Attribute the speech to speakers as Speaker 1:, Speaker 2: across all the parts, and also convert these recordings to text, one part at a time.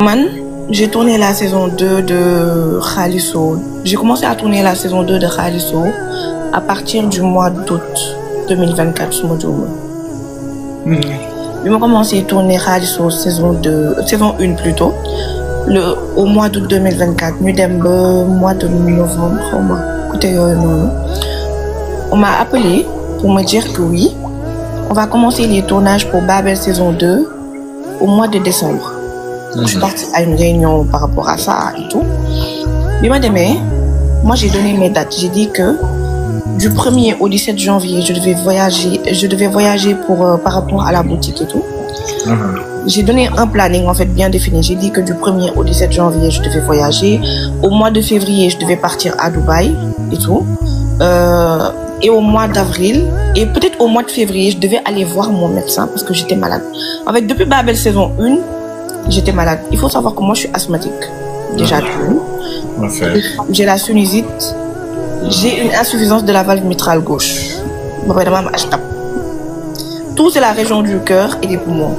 Speaker 1: Man, j'ai tourné la saison 2 de Khalisso. J'ai commencé à tourner la saison 2 de Khalisso à partir du mois d'août 2024, je me dis. J'ai commencé à tourner Khalisso saison 1 plutôt, au mois d'août 2024. Nous sommes mois de novembre. On m'a appelé pour me dire que oui, on va commencer les tournages pour Babel saison 2 au mois de décembre. Je suis partie à une réunion par rapport à ça et tout. Mais moi j'ai donné mes dates. J'ai dit que du 1er au 17 janvier, je devais voyager par rapport à la boutique et tout. J'ai donné un planning en fait bien défini. J'ai dit que du 1er au 17 janvier, je devais voyager. Au mois de février, je devais partir à Dubaï et tout. Et au mois d'avril, et peut-être au mois de février, je devais aller voir mon médecin parce que j'étais malade. En fait, depuis Babel saison 1, j'étais malade. Il faut savoir que moi, je suis asthmatique. Déjà, j'ai la sinusite. J'ai une insuffisance de la valve mitrale gauche. Tout, c'est la région du cœur et des poumons.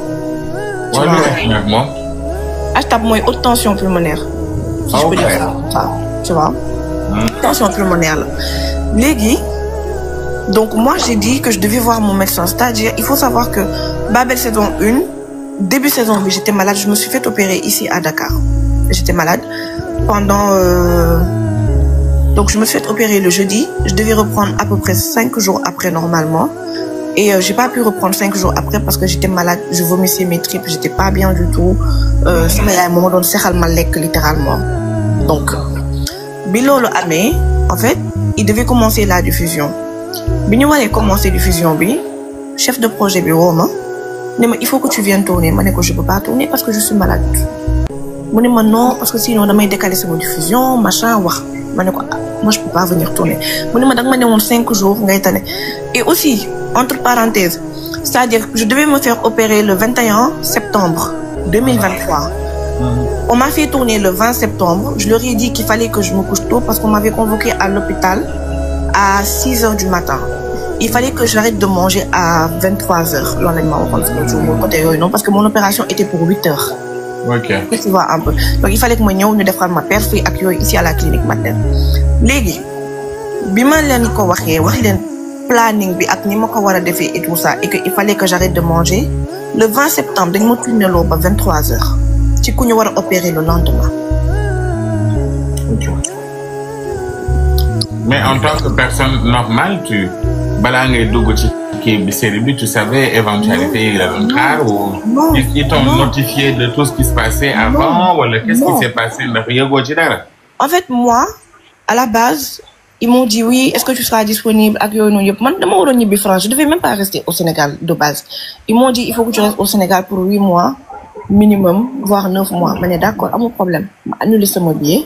Speaker 1: HTAP, moi, haute tension pulmonaire. Si je peux dire ça. Tu vois? Tension pulmonaire. Légui. Donc, moi, j'ai dit que je devais voir mon médecin. C'est-à-dire, il faut savoir que Babel saison 1, début saison, j'étais malade. Je me suis fait opérer ici à Dakar. J'étais malade pendant... Donc, je me suis fait opérer le jeudi. Je devais reprendre à peu près 5 jours après normalement. Et j'ai pas pu reprendre 5 jours après parce que j'étais malade. Je vomissais mes tripes. J'étais pas bien du tout. Ça m'a à un moment donné, c'est malek littéralement. Donc, Bilo le amé, en fait, il devait commencer la diffusion. Bini allait commencer la diffusion, chef de projet Roma. Il faut que tu viennes tourner. Je ne peux pas tourner parce que je suis malade. Je dis non, parce que sinon, je vais décaler cette diffusion, machin, moi, je ne peux pas venir tourner. Je dis 5 jours. Et aussi, entre parenthèses, c'est-à-dire que je devais me faire opérer le 21 septembre 2023. On m'a fait tourner le 20 septembre. Je leur ai dit qu'il fallait que je me couche tôt parce qu'on m'avait convoqué à l'hôpital à 6 h du matin. Il fallait que j'arrête de manger à 23 h. Parce que mon opération était pour 8 h.
Speaker 2: Ok.
Speaker 1: Tu vois un peu. Donc il fallait que moi nous défendre ma père ici à la clinique materne. Légui, bima len ko waxé wax len planning bi ak ni mako wara défé et tout ça et que il fallait que j'arrête de manger. Le 20 septembre, dañ ma tourné lo ba 23 h. Ci ku ñu wara opérer le lendemain.
Speaker 2: Ok. Mais en tant que personne normale, tu tu savais éventualité ou ils t'ont notifié de tout ce qui se passait avant ou qu'est-ce qui s'est passé?
Speaker 1: En fait, moi, à la base, ils m'ont dit oui, est-ce que tu seras disponible? Je devais même pas rester au Sénégal de base. Ils m'ont dit il faut que tu restes au Sénégal pour 8 mois minimum, voire 9 mois. Mais d'accord, pas mon problème. Annulé ce billet,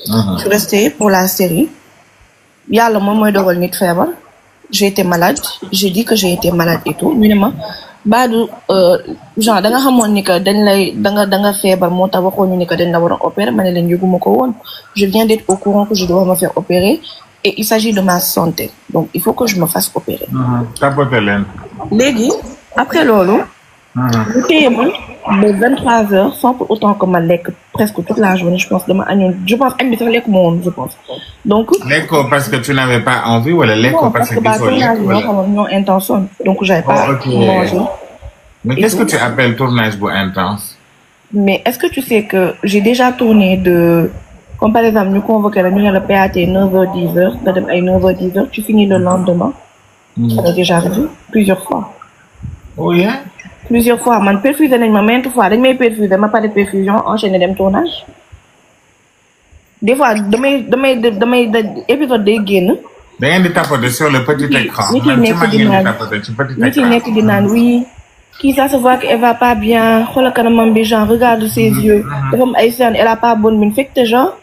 Speaker 1: je suis restée pour la série. Il y a le moment de revenir de faire. J'ai été malade. J'ai dit que j'ai été malade et tout. Minimum. Badu, genre, dans la ni que dans la fièvre, mon tabac, ni que dans la opérer, je viens d'être au courant que je dois me faire opérer et il s'agit de ma santé. Donc, il faut que je me fasse opérer. Légui, après lolo, de 23 h sans pour autant que ma lèque presque toute la journée, je pense je pense. Donc,
Speaker 2: l'écho parce que tu n'avais pas envie ou l'écho parce que tu
Speaker 1: avais intention. Donc, j'avais pas mangé.
Speaker 2: Mais qu'est-ce que tu appelles tournage pour intense?
Speaker 1: Mais est-ce que tu sais que j'ai déjà tourné comme par exemple, nous convoquons le PAT 9h, 10h, 9h, 10h, tu finis le lendemain. On a déjà revu plusieurs fois.
Speaker 2: Oh yeah?
Speaker 1: Plusieurs fois, man perfusé nañ ma maintes fois dañ may perfusé ma pas de perfusion enchaîné dem tournage. Des fois damay épisode day génn.
Speaker 2: Da ngeen di tapoter sur le petit écran.
Speaker 1: Nit yi nekk di naan oui kii ça se voit qu'elle va pas bien xoolal kanamam bi genre regarde ses yeux dafa am ay scènes elle a pas bonne mine fekk te genre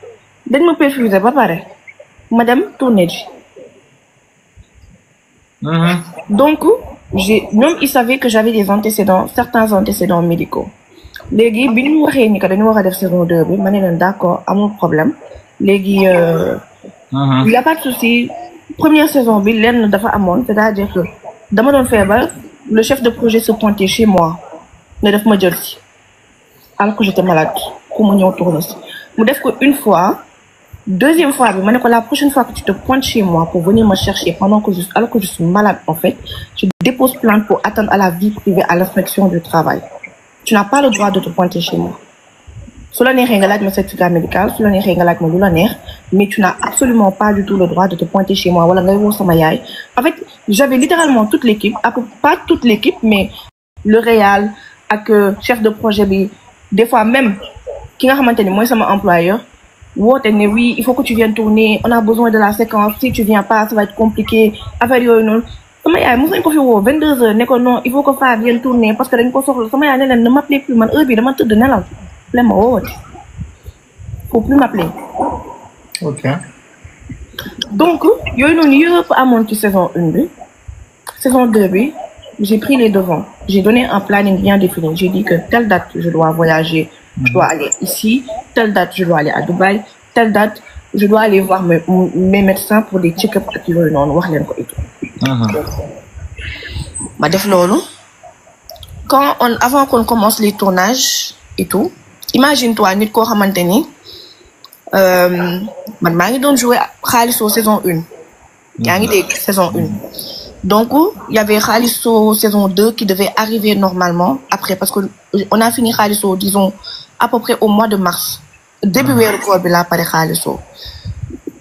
Speaker 1: dañ ma perfusé ba pare ma dem tourner ji. Donc même ils savaient que j'avais certains antécédents médicaux. Légui bi ñu waxé ni que dañu wara def saison 2 bi mané len d'accord amul problème. Légui il y a pas de souci. Première saison bi lenn dafa amone, c'est-à-dire que dama don fébar, le chef de projet se pointait chez moi. Ne def ma jël ci. alors que j'étais malade pour me tourner. Je l'ai fait une fois. Deuxième fois, la prochaine fois que tu te pointes chez moi pour venir me chercher alors que je suis malade, en fait, je dépose plainte pour atteindre à la vie privée à l'inspection du travail. Tu n'as pas le droit de te pointer chez moi. Cela n'est rien mon certificat médical, cela n'est rien mon mais tu n'as absolument pas du tout le droit de te pointer chez moi. En fait, j'avais littéralement toute l'équipe, pas toute l'équipe, mais le réal, avec chef de projet, des fois même, qui a maintenu moi, c'est mon employeur. Oui, il faut que tu viennes tourner, on a besoin de la séquence, si tu viens pas, ça va être compliqué. Affaire non. Sama yaay mos nañ ko fi woo 22h ne ko non il faut que Faa vienne tourner parce que dañ ko soxla sama yaay ne leen ne m'appelez plus man heure bi dama tëdd nelaw leen ma woote faut plus m'appeler.
Speaker 2: Ok.
Speaker 1: Donc yooyu noonu yëpp amoon ci saison 1 bi saison 2 bi j'ai pris les devants, j'ai donné un planning bien défini, j'ai dit que telle date je dois voyager, je dois aller ici, telle date je dois aller à Dubaï, telle date je dois aller voir mes médecins pour des check-up ak yooyu noonu wax leen ko et tout. Ma def lolu avant qu'on commence les tournages et tout, imagine-toi nit ko xamanteni man ma ngi don jouer Khalisso saison 1 yaa ngi dégg saison 1 donc il y avait Khalisso saison 2 qui devait arriver normalement après parce que on a fini Khalisso disons à peu près au mois de mars début weeru koor bi la pare Khalisso.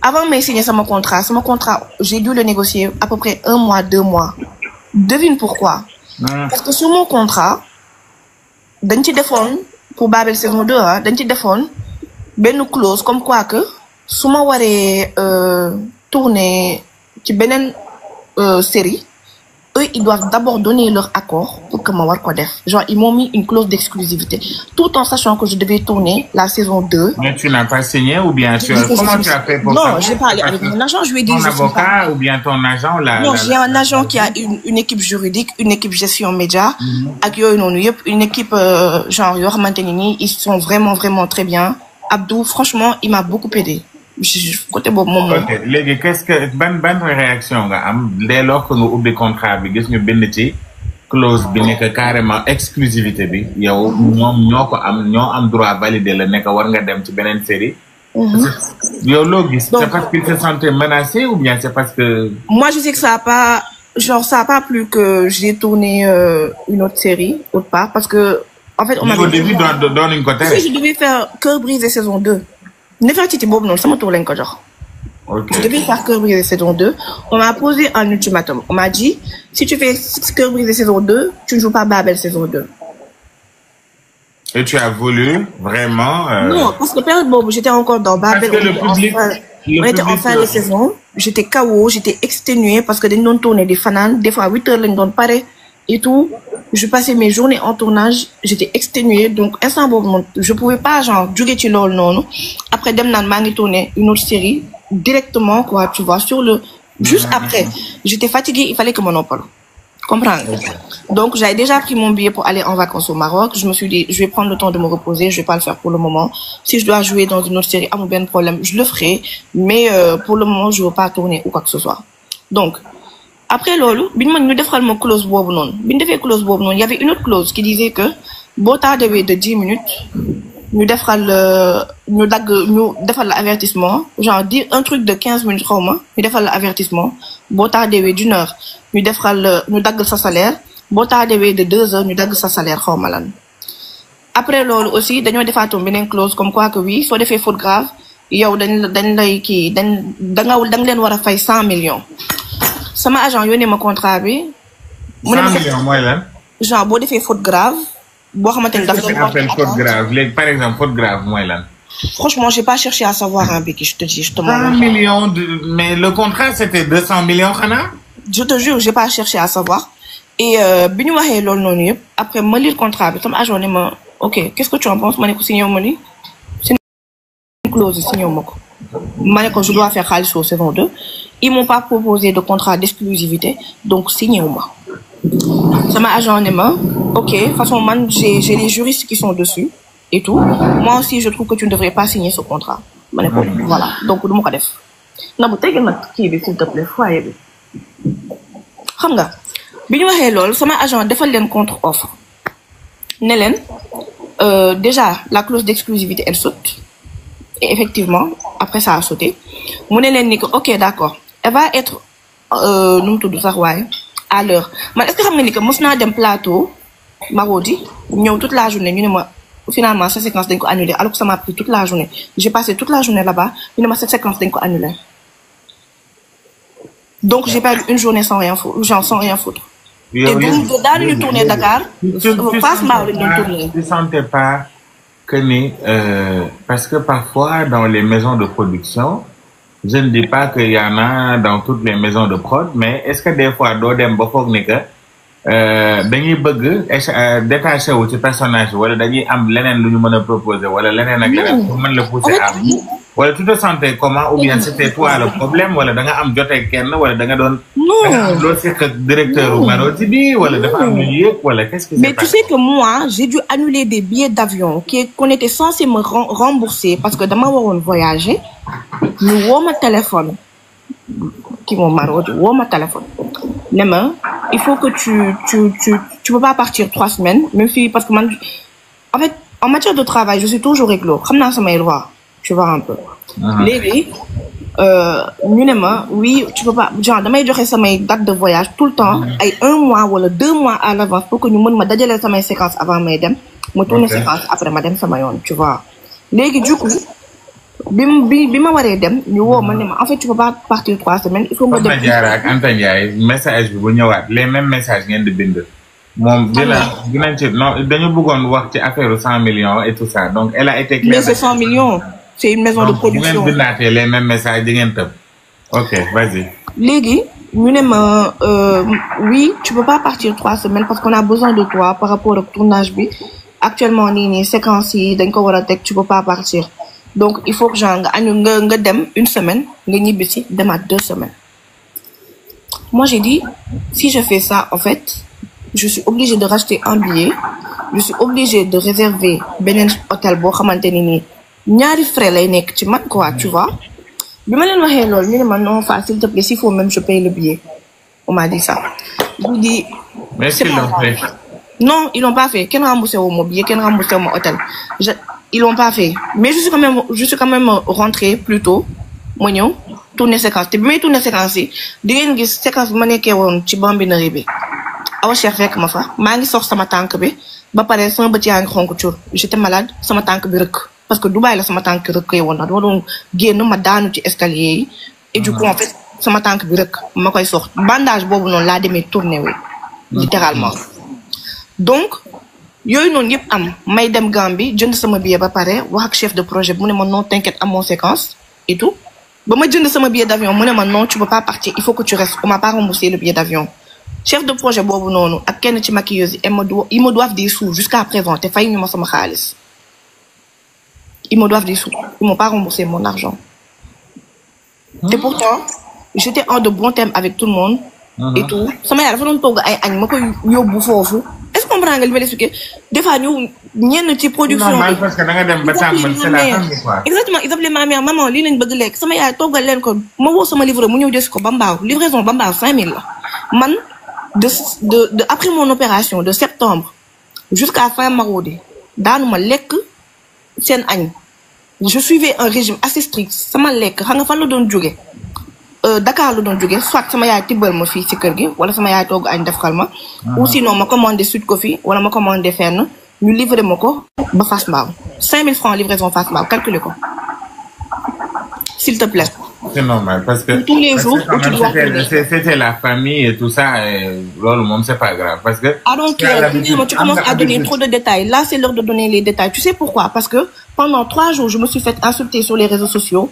Speaker 1: Avant de signer mon contrat, j'ai dû le négocier à peu près 1 mois, 2 mois. Devine pourquoi. Parce que sur mon contrat, dans le téléphone, pour Babel saison 2, dans le téléphone, une clause comme quoi que, si je tourner une série, eux, ils doivent d'abord donner leur accord pour que je fasse. Genre, ils m'ont mis une clause d'exclusivité. Tout en sachant que je devais tourner la saison 2.
Speaker 2: Mais tu n'as pas signé ou bien comment tu as fait pour ça?
Speaker 1: Non, j'ai parlé avec mon agent, je lui ai dit...
Speaker 2: Ton avocat ou bien ton agent
Speaker 1: Non, j'ai un agent qui a une équipe juridique, une équipe gestion média, une équipe genre, ils sont vraiment, vraiment très bien. Abdou, franchement, il m'a beaucoup aidé. Côté bon moment.
Speaker 2: Ok, léegi qu'est-ce que ban réaction nga am dès lors que nga ubbi contrat bi gis ñu bind ci clause bi nekk carrément exclusivité bi yow ñoom ñoo am droit valider la nekk war nga dem ci beneen série. Yow loo gis c'est parce qu'ils se sentaient menacés ou bien c'est parce que.
Speaker 1: Moi je sais que ça a pas plu que j'ai tourné une autre série autre part parce que en fait on m'avait.
Speaker 2: Au début dans une côté.
Speaker 1: Si je devais faire Cœur brisé saison 2. Nefertiti Bob non, ça m'a tourné encore genre. Je devais faire Cœur brisé saison 2. On m'a posé un ultimatum. On m'a dit, si tu fais Cœur brisé saison 2, tu ne joues pas Babel saison 2.
Speaker 2: Et tu as voulu vraiment...
Speaker 1: Non, parce que période Bob, j'étais encore dans Babel.
Speaker 2: Parce que le public...
Speaker 1: On était en fin de saison. J'étais KO, j'étais exténuée parce que des non tournées des fanans, des fois 8h, les non pareil et tout. Je passais mes journées en tournage, j'étais exténuée, donc instant bon, je pouvais pas genre jouer ci lol non. Après dem nan mangi tourner une autre série directement quoi, tu vois, sur le juste après, j'étais fatiguée, il fallait que mon opole. Comprendre. Donc j'avais déjà pris mon billet pour aller en vacances au Maroc, je me suis dit je vais prendre le temps de me reposer, je vais pas le faire pour le moment. Si je dois jouer dans une autre série, à mon bien problème, je le ferai, mais pour le moment, je veux pas tourner ou quoi que ce soit. Donc après lolu, nous defal mo clause bobu non. Biñ défé clause bobu non, il y avait une autre clause qui disait que bo tardé de 10 minutes, ñu defal l'avertissement, genre dire un truc de 15 minutes xawma, ñu defal l'avertissement, bo tardé d'1 heure, ñu dagg sa salaire, bo tardé de 2 heures, ñu dagg sa salaire xawma lan. Après lolu aussi, dañu defaton benen clause comme quoi que oui, so défé faute grave, yow dañ lay ki da nga leen wara fay 100 millions. Sama agent yónnee ma contrat bi.
Speaker 2: 100 millions mooy lan.
Speaker 1: genre boo defee faute grave. boo xamante ni dafa
Speaker 2: appelle faute grave léegi par exemple faute grave mooy lan.
Speaker 1: Franchement j'ai pas cherché à savoir un Béki, je te dis.
Speaker 2: 100 millions mais le contrat c'était 200 millions xanaa.
Speaker 1: Je te jure j'ai pas cherché à savoir. Et bi ñu waxee loolu noonu yëpp après ma lire contrat bi sama agent ne ma ok qu'est-ce que tu en penses ma ne ko signé ma ni. c'est une clause signé ma ko. ma ne ko je dois faire Khalisso saison 2. Ils m'ont pas proposé de contrat d'exclusivité, donc signez-moi. Ça m'a agent ok, de toute façon, j'ai les juristes qui sont dessus et tout. Moi aussi, je trouve que tu ne devrais pas signer ce contrat. Voilà, donc, je vais faire. Non, mais tu s'il te plaît, foyer. Xam nga, bi ñu waxee lool sama agent defal leen contre-offre. Ne leen déjà la clause d'exclusivité elle saute et effectivement après ça a sauté mu ne leen ni que ok d'accord elle va être nu mu tudd sax waaye à l'heure man est-ce que xam nga ni que mos naa dem plateau Marodi ñëw toute la journée ñu ne ma finalement cette séquence dañ ko annulé alors que ça m'a pris toute la journée j'ai passé toute la journée là-bas ñu ne ma cette séquence dañ ko annulé donc j'ai perdu une journée sans rien foutre et donc daanuñu tourner Dakar face Mbao lañ doon tourner.
Speaker 2: Tu sentais pas que ni parce que parfois dans les maisons de production je ne dis pas qu'il y en a dans toutes les maisons de prod mais est-ce que des fois doo dem ba foog ni que dañuy bëgg détaché wu ci personnage wala dañuy am leneen lu ñu mën a proposer wala leneen ak leneen pour mën la pousser à bout wala tu te sentais comment ou bien c'était toi le problème wala da nga am jotee kenn wala da nga doon da nga am loo seq ak directeur Marodi bi wala dafa am lu yëg wala qu'est-ce qui s'est passé?
Speaker 1: Mais tu sais que moi j'ai dû annuler des billets d'avion qu'on était censé me rembourser parce que dama waroon voyager ñu woo ma téléphone kii moom Marodi woo ma téléphone ne ma il faut que tu peux pas partir 3 semaines même si parce que man en fait en matière de travail je suis toujours réglo xam naa samay droit tu vois un peu léegi ñu ne ma oui tu peux pas genre damay joxe samay date de voyage tout le temps ay 1 mois wala 2 mois à l'avance pour que ñu mën ma dajaleel samay séquence avant may dem ma tourner séquence après ma dem sama yoon tu vois léegi du coup bi ma waree dem ñu woo ma ne ma en fait tu peux pas partir 3 semaines il faut nga dem
Speaker 2: ak Anta Ndiaye message bi bu ñëwaat les mêmes messages ngeen di bind moom dinañ ci non dañu bëggoon wax ci affaire 100 millions et tout ça donc elle a été claire.
Speaker 1: Mais c'est 100 millions c'est une maison de production.
Speaker 2: bu ngeen bindaatee les mêmes messages di ngeen tëb ok vas-y.
Speaker 1: léegi ñu ne ma oui tu peux pas partir 3 semaines parce qu'on a besoin de toi par rapport au tournage bi actuellement nii séquence yi dañ ko war a teg tu peux pas partir donc il faut que genre nga dem 1 semaine nga ñibbisi demaat 2 semaines. Moi j'ai dit si je fais ça en fait je suis obligée de racheter un billet je suis obligée de réserver beneen hôtel boo xamante ni nii ñaari frais lay nekk ci man quoi tu vois bi ma leen waxee loolu ñu ne ma non Fa s'il te plaît s'il faut même je paye le billet on m'a dit ça je vous dis
Speaker 2: mais est-ce qu'ils l'ont fait?
Speaker 1: Non ils l'ont pas fait kenn remboursé wu ma billet kenn remboursé wu ma hôtel ils l'ont pas fait mais je suis quand même rentrée plus tôt ma ñëw tourner séquence te bi may tourner séquence yi di ngeen gis séquence bi ma nekkee woon ci bambinerie bi Awa Cheikh fekk ma fa maa ngi sox sama tànk bi ba pare sama bët yaa ngi xonk cur j'étais malade sama tànk bi rëkk parce que Dubaï la sama tànk rëkkee woon na dama doon génn ma daanu ci escalier yi et du coup en fait sama tànk bi rëkk ma koy sox bandage boobu noonu laa demee tourner wi littéralement donc yooyu noonu yëpp am may dem Gambie jënd sama billet ba pare wax ak chef de projet mu ne ma non t'inquiète amoo séquence et tout ba ma jënd sama billet d'avion mu ne ma non tu peux pas partir il faut que tu restes on m'a pas remboursé le billet d'avion chef de projet boobu noonu ak kenn ci maquilleuse ils me doivent des sous jusqu'à présent te fay ñu ma sama xaalis ils me doivent des sous ils m'ont pas remboursé mon argent te pourtant j'étais en de bons termes avec tout le monde et tout sama yaay dafa doon togg ay añ ma koy yóbbu foofu est-ce que comprends nga li ma expliqué des fois ñu ñenn ci production
Speaker 2: normal parce que da nga dem ba tàmm c'est la famille quoi
Speaker 1: exactement ils appelaient ma mère maman lii lañ bëgg lekk sama yaay toggal leen ko ma woo sama livreur mu ñëw des ko ba Mbao livraison ba Mbao 5000 la man de après mon opération de septembre jusqu'à fin Marodi daanuma lekk seen añ je suivais un régime assez strict sama lekk xam nga fan la doon jóge Dakar la doon jóge soit sama yaay tibbal ma fii ci kër gi wala sama yaay togg añ defal ma ou sinon ma commandé Sud Coffee wala ma commandé fenn ñu livré ma ko ba Fass Mbao 5000 francs livraison Fass Mbao calculé ko s'il te plaît.
Speaker 2: C'est normal parce que
Speaker 1: tous les jours
Speaker 2: c'était la famille et tout ça loolu moom c'est pas grave parce que
Speaker 1: donc tu commences à donner trop de détails là c'est l'heure de donner les détails tu sais pourquoi parce que pendant 3 jours je me suis fait insulter sur les réseaux sociaux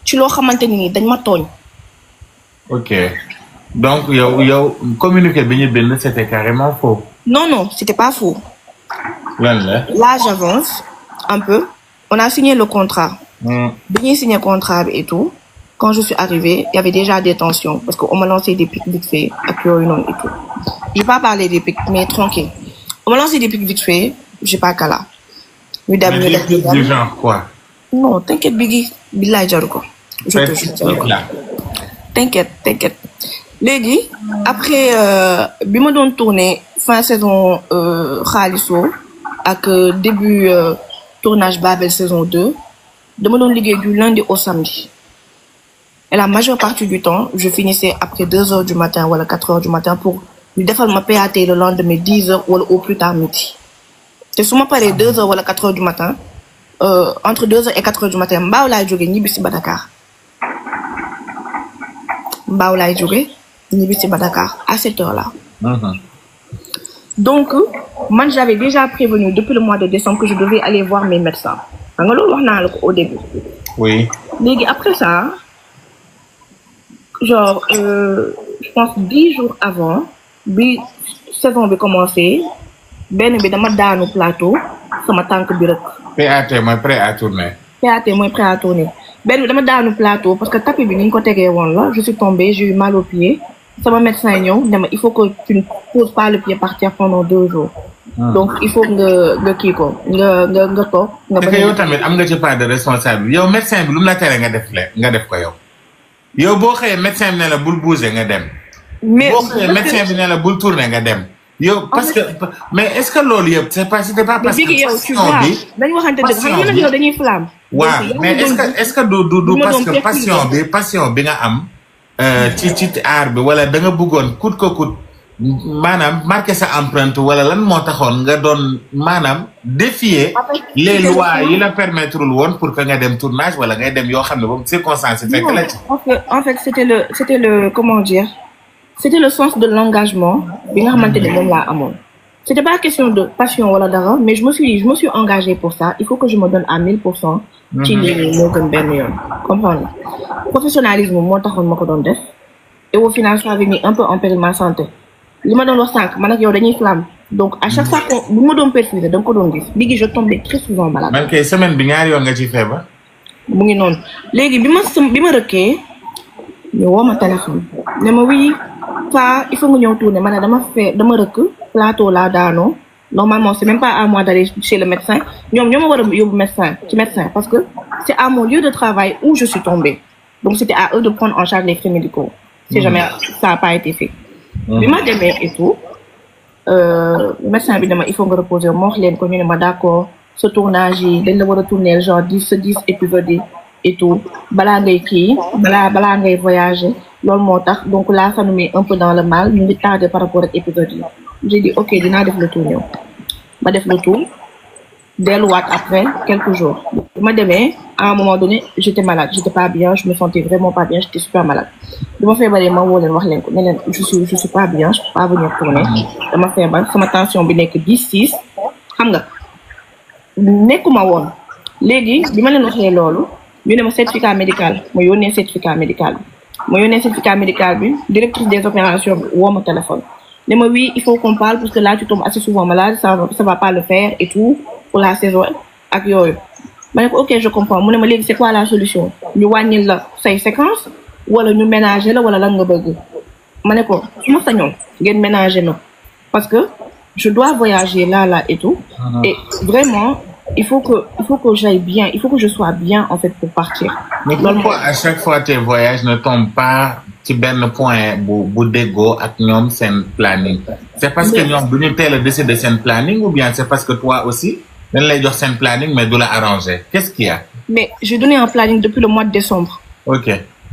Speaker 1: ci loo xamante ni dañ ma tooñ.
Speaker 2: Ok donc yow communiqué bi ñu bind c'était carrément faux.
Speaker 1: Non c'était pas faux.
Speaker 2: Là
Speaker 1: j'avance un peu on a signé le contrat. bi ñuy signé contrat bi et tout. Quand je suis arrivée, il y avait déjà des tensions parce qu'on m'a lancé des pics vite fait ak yooyu noonu et tout. J'ai pas parlé des pics mais tranquille. On m'a lancé des pics vite fait, j'ai pas qu'à là. Ñu dem
Speaker 2: du genre quoi?
Speaker 1: Non, t'inquiète Biggi, billaay jaru ko. Je te jure. T'inquiète. Léegi après bi ma doon tourner fin saison Xaaliso ak début tournage Babel saison 2 dama doon liggéey du lundi au samedi et la majeure partie du temps je finissais après 2h du matin wala 4h du matin pour ñu defal ma PAT le lendemain 10h wala au plus tard midi te su ma paree 2h wala 4h du matin entre 2h et 4h du matin mbaaw laay jógee ñibbi si ba Dakar mbaaw laay jógee ñibbi si ba Dakar à cette heure-là. Donc man j'avais déjà prévenu depuis le mois de décembre que je devais aller voir mes médecins xam nga loolu wax naa la ko au début.
Speaker 2: Oui.
Speaker 1: Léegi après ça genre je pense 10 jours avant bi saison bi commencé benn bi dama daanu plateau sama tànk bi rek.
Speaker 2: PAT mooy prêt à tourner.
Speaker 1: PAT mooy prêt à tourner benn bi dama daanu plateau parce que tapis bi ni ñu ko tegee woon la je suis tombée j'ai eu mal au pied sama médecin ñëw ne ma il faut que tu ne poses pas le pied par terre pendant 2 jours. Donc il faut nga kii ko nga toog. nga
Speaker 2: yow tamit am nga ci part de responsable yow médecin bi lu mu la tere nga def ko yow. yow boo xëyee médecin bi ne la bul bouger nga dem.
Speaker 1: mais
Speaker 2: boo xëyee médecin bi ne la bul tourner nga dem. yow parce que mais est-ce que loolu yëpp c'était pas parce que passion bi
Speaker 1: dañu waxante dëgg xam nga yow dañuy flamme.
Speaker 2: waaw mais est-ce que du parce que passion bi nga am. ci aar bi wala da nga bëggoon coûte que coûte maanaam marqué sa empreinte wala lan moo taxoon nga doon maanaam défier les lois yi la permettre woon pour que nga dem tournage wala ngay dem yoo xam ne boobu circonstance fekk la ci.
Speaker 1: en fait c'était le comment dire c'était le sens de l'engagement bi nga xamante ne moom laa amoon. C'était pas question de passion wala dara mais je me suis engagée pour ça il faut que je me donne à 1000%. ci lii moo gën benn yoon comprendre professionnalisme moo taxoon ma ko doon def et au final ça avait mis un peu en péril ma santé li ma doon wax sànq man ak yow dañuy flamme donc à chaque fois que bu ma doon perfuser da nga ko doon gis léegi je tombais très souvent malade.
Speaker 2: man kay semaine bi ñaari yoon nga ci feebar.
Speaker 1: mu ngi noonu léegi bi ma rëkkee ñu woo ma téléphone ne ma oui ça il faut nga ñëw tourner ma ne dama rëkk plateau laa daanoo. Normalement, c'est même pas à moi d'aller chez le médecin. ñoom ñoo ma war a yóbbu médecin parce que c'est à mon lieu de travail où je suis tombée. Donc c'était à eux de prendre en charge les frais médicaux. Si jamais ça a pas été fait. Bi ma demee et tout médecin bi dama il faut nga reposer moo wax leen ko ñu ne ma d'accord ce tournage yi dañ la war a tourner genre 10 épisodes yi et tout balaa ngay kii balaa ngay voyager loolu moo tax donc la ça nous met un peu dans le mal ñu ngi tardé par rapport ak épisodes yi. J'ai dit ok dinaa def le tour ñëw ma def le tour delluwaat après quelques jours ma demee à un moment donné j'étais malade j'étais pas bien je me sentais vraiment pas bien j'étais super malade bi ma feebaree ma woo leen wax leen ko ne leen je suis pas bien je peux pas venir tourner dama feebar sama tension bi nekk 10/6 xam nga nekkuma woon léegi bi ma leen waxee loolu ñu ne ma certificat médical ma yónnee certificat médical bi directrice des opérations bi woo ma téléphone ne ma oui il faut qu'on parle parce que là tu tombes assez souvent malade ça va pas le faire et tout pour la saison ak yooyu ma ne ko ok je comprends mu ne ma léegi c'est quoi la solution ñu wàññil la say séquence wala ñu ménager la wala lan nga bëgg ma ne ko su ma sañoon ngeen ménager na parce que je dois voyager là et tout et vraiment il faut que j'aille bien il faut que je sois bien en fait pour partir.
Speaker 2: Mais pourquoi à chaque fois tes voyages ne tombent pas ci benn point bu déggoo ak ñoom seen planning c'est parce que ñoom du ñu teel a décider seen planning ou bien c'est parce que toi aussi dañ lay jox seen planning mais du la arranger qu'est-ce qu'il y a?
Speaker 1: Mais j'ai donné un planning depuis le mois de décembre.
Speaker 2: Ok.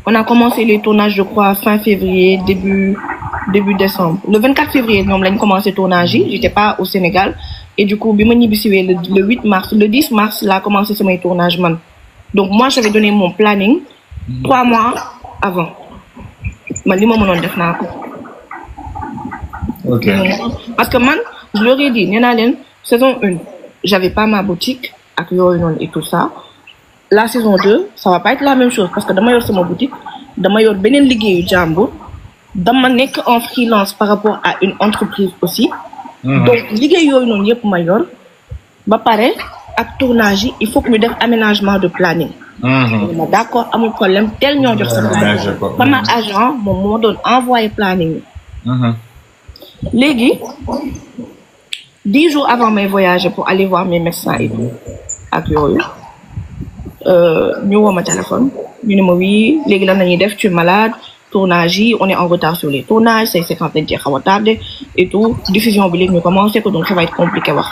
Speaker 1: On a commencé les tournages je crois fin février début décembre le 24 février ñoom lañ commencé tournage yi j'étais pas au Sénégal et du coup bi ma ñibbisiwee le 8 mars le 10 mars laa commencé samay tournage man donc moi j'avais donné mon planning 3 mois avant man li ma mënoon def naa ko.
Speaker 2: Ok.
Speaker 1: Parce que man je leur ai dit nee naa leen saison 1 j'avais pas ma boutique ak yooyu noonu et tout ça la saison 2 ça va pas être la même chose parce que dama yor sama boutique dama yor beneen liggéeyu jàmbur dama nekk en freelance par rapport à une entreprise aussi. Donc liggéey yooyu noonu yëpp ma yor ba pare ak tournage yi il faut que ñu def aménagement de planning. D'accord amul problème tel ñoo jox sama agent moom moo doon envoyé planning yi. Léegi 10 jours avant mes voyages pour aller voir mes médecins et tout ak yooyu ñu woo ma téléphone ñu ne ma oui léegi lan la ñuy def tu es malade tournage yi on est en retard sur les tournages say séquences dañ cee xaw a tardé et tout diffusion bi léegi ñu commencé ko donc ça va être compliqué wax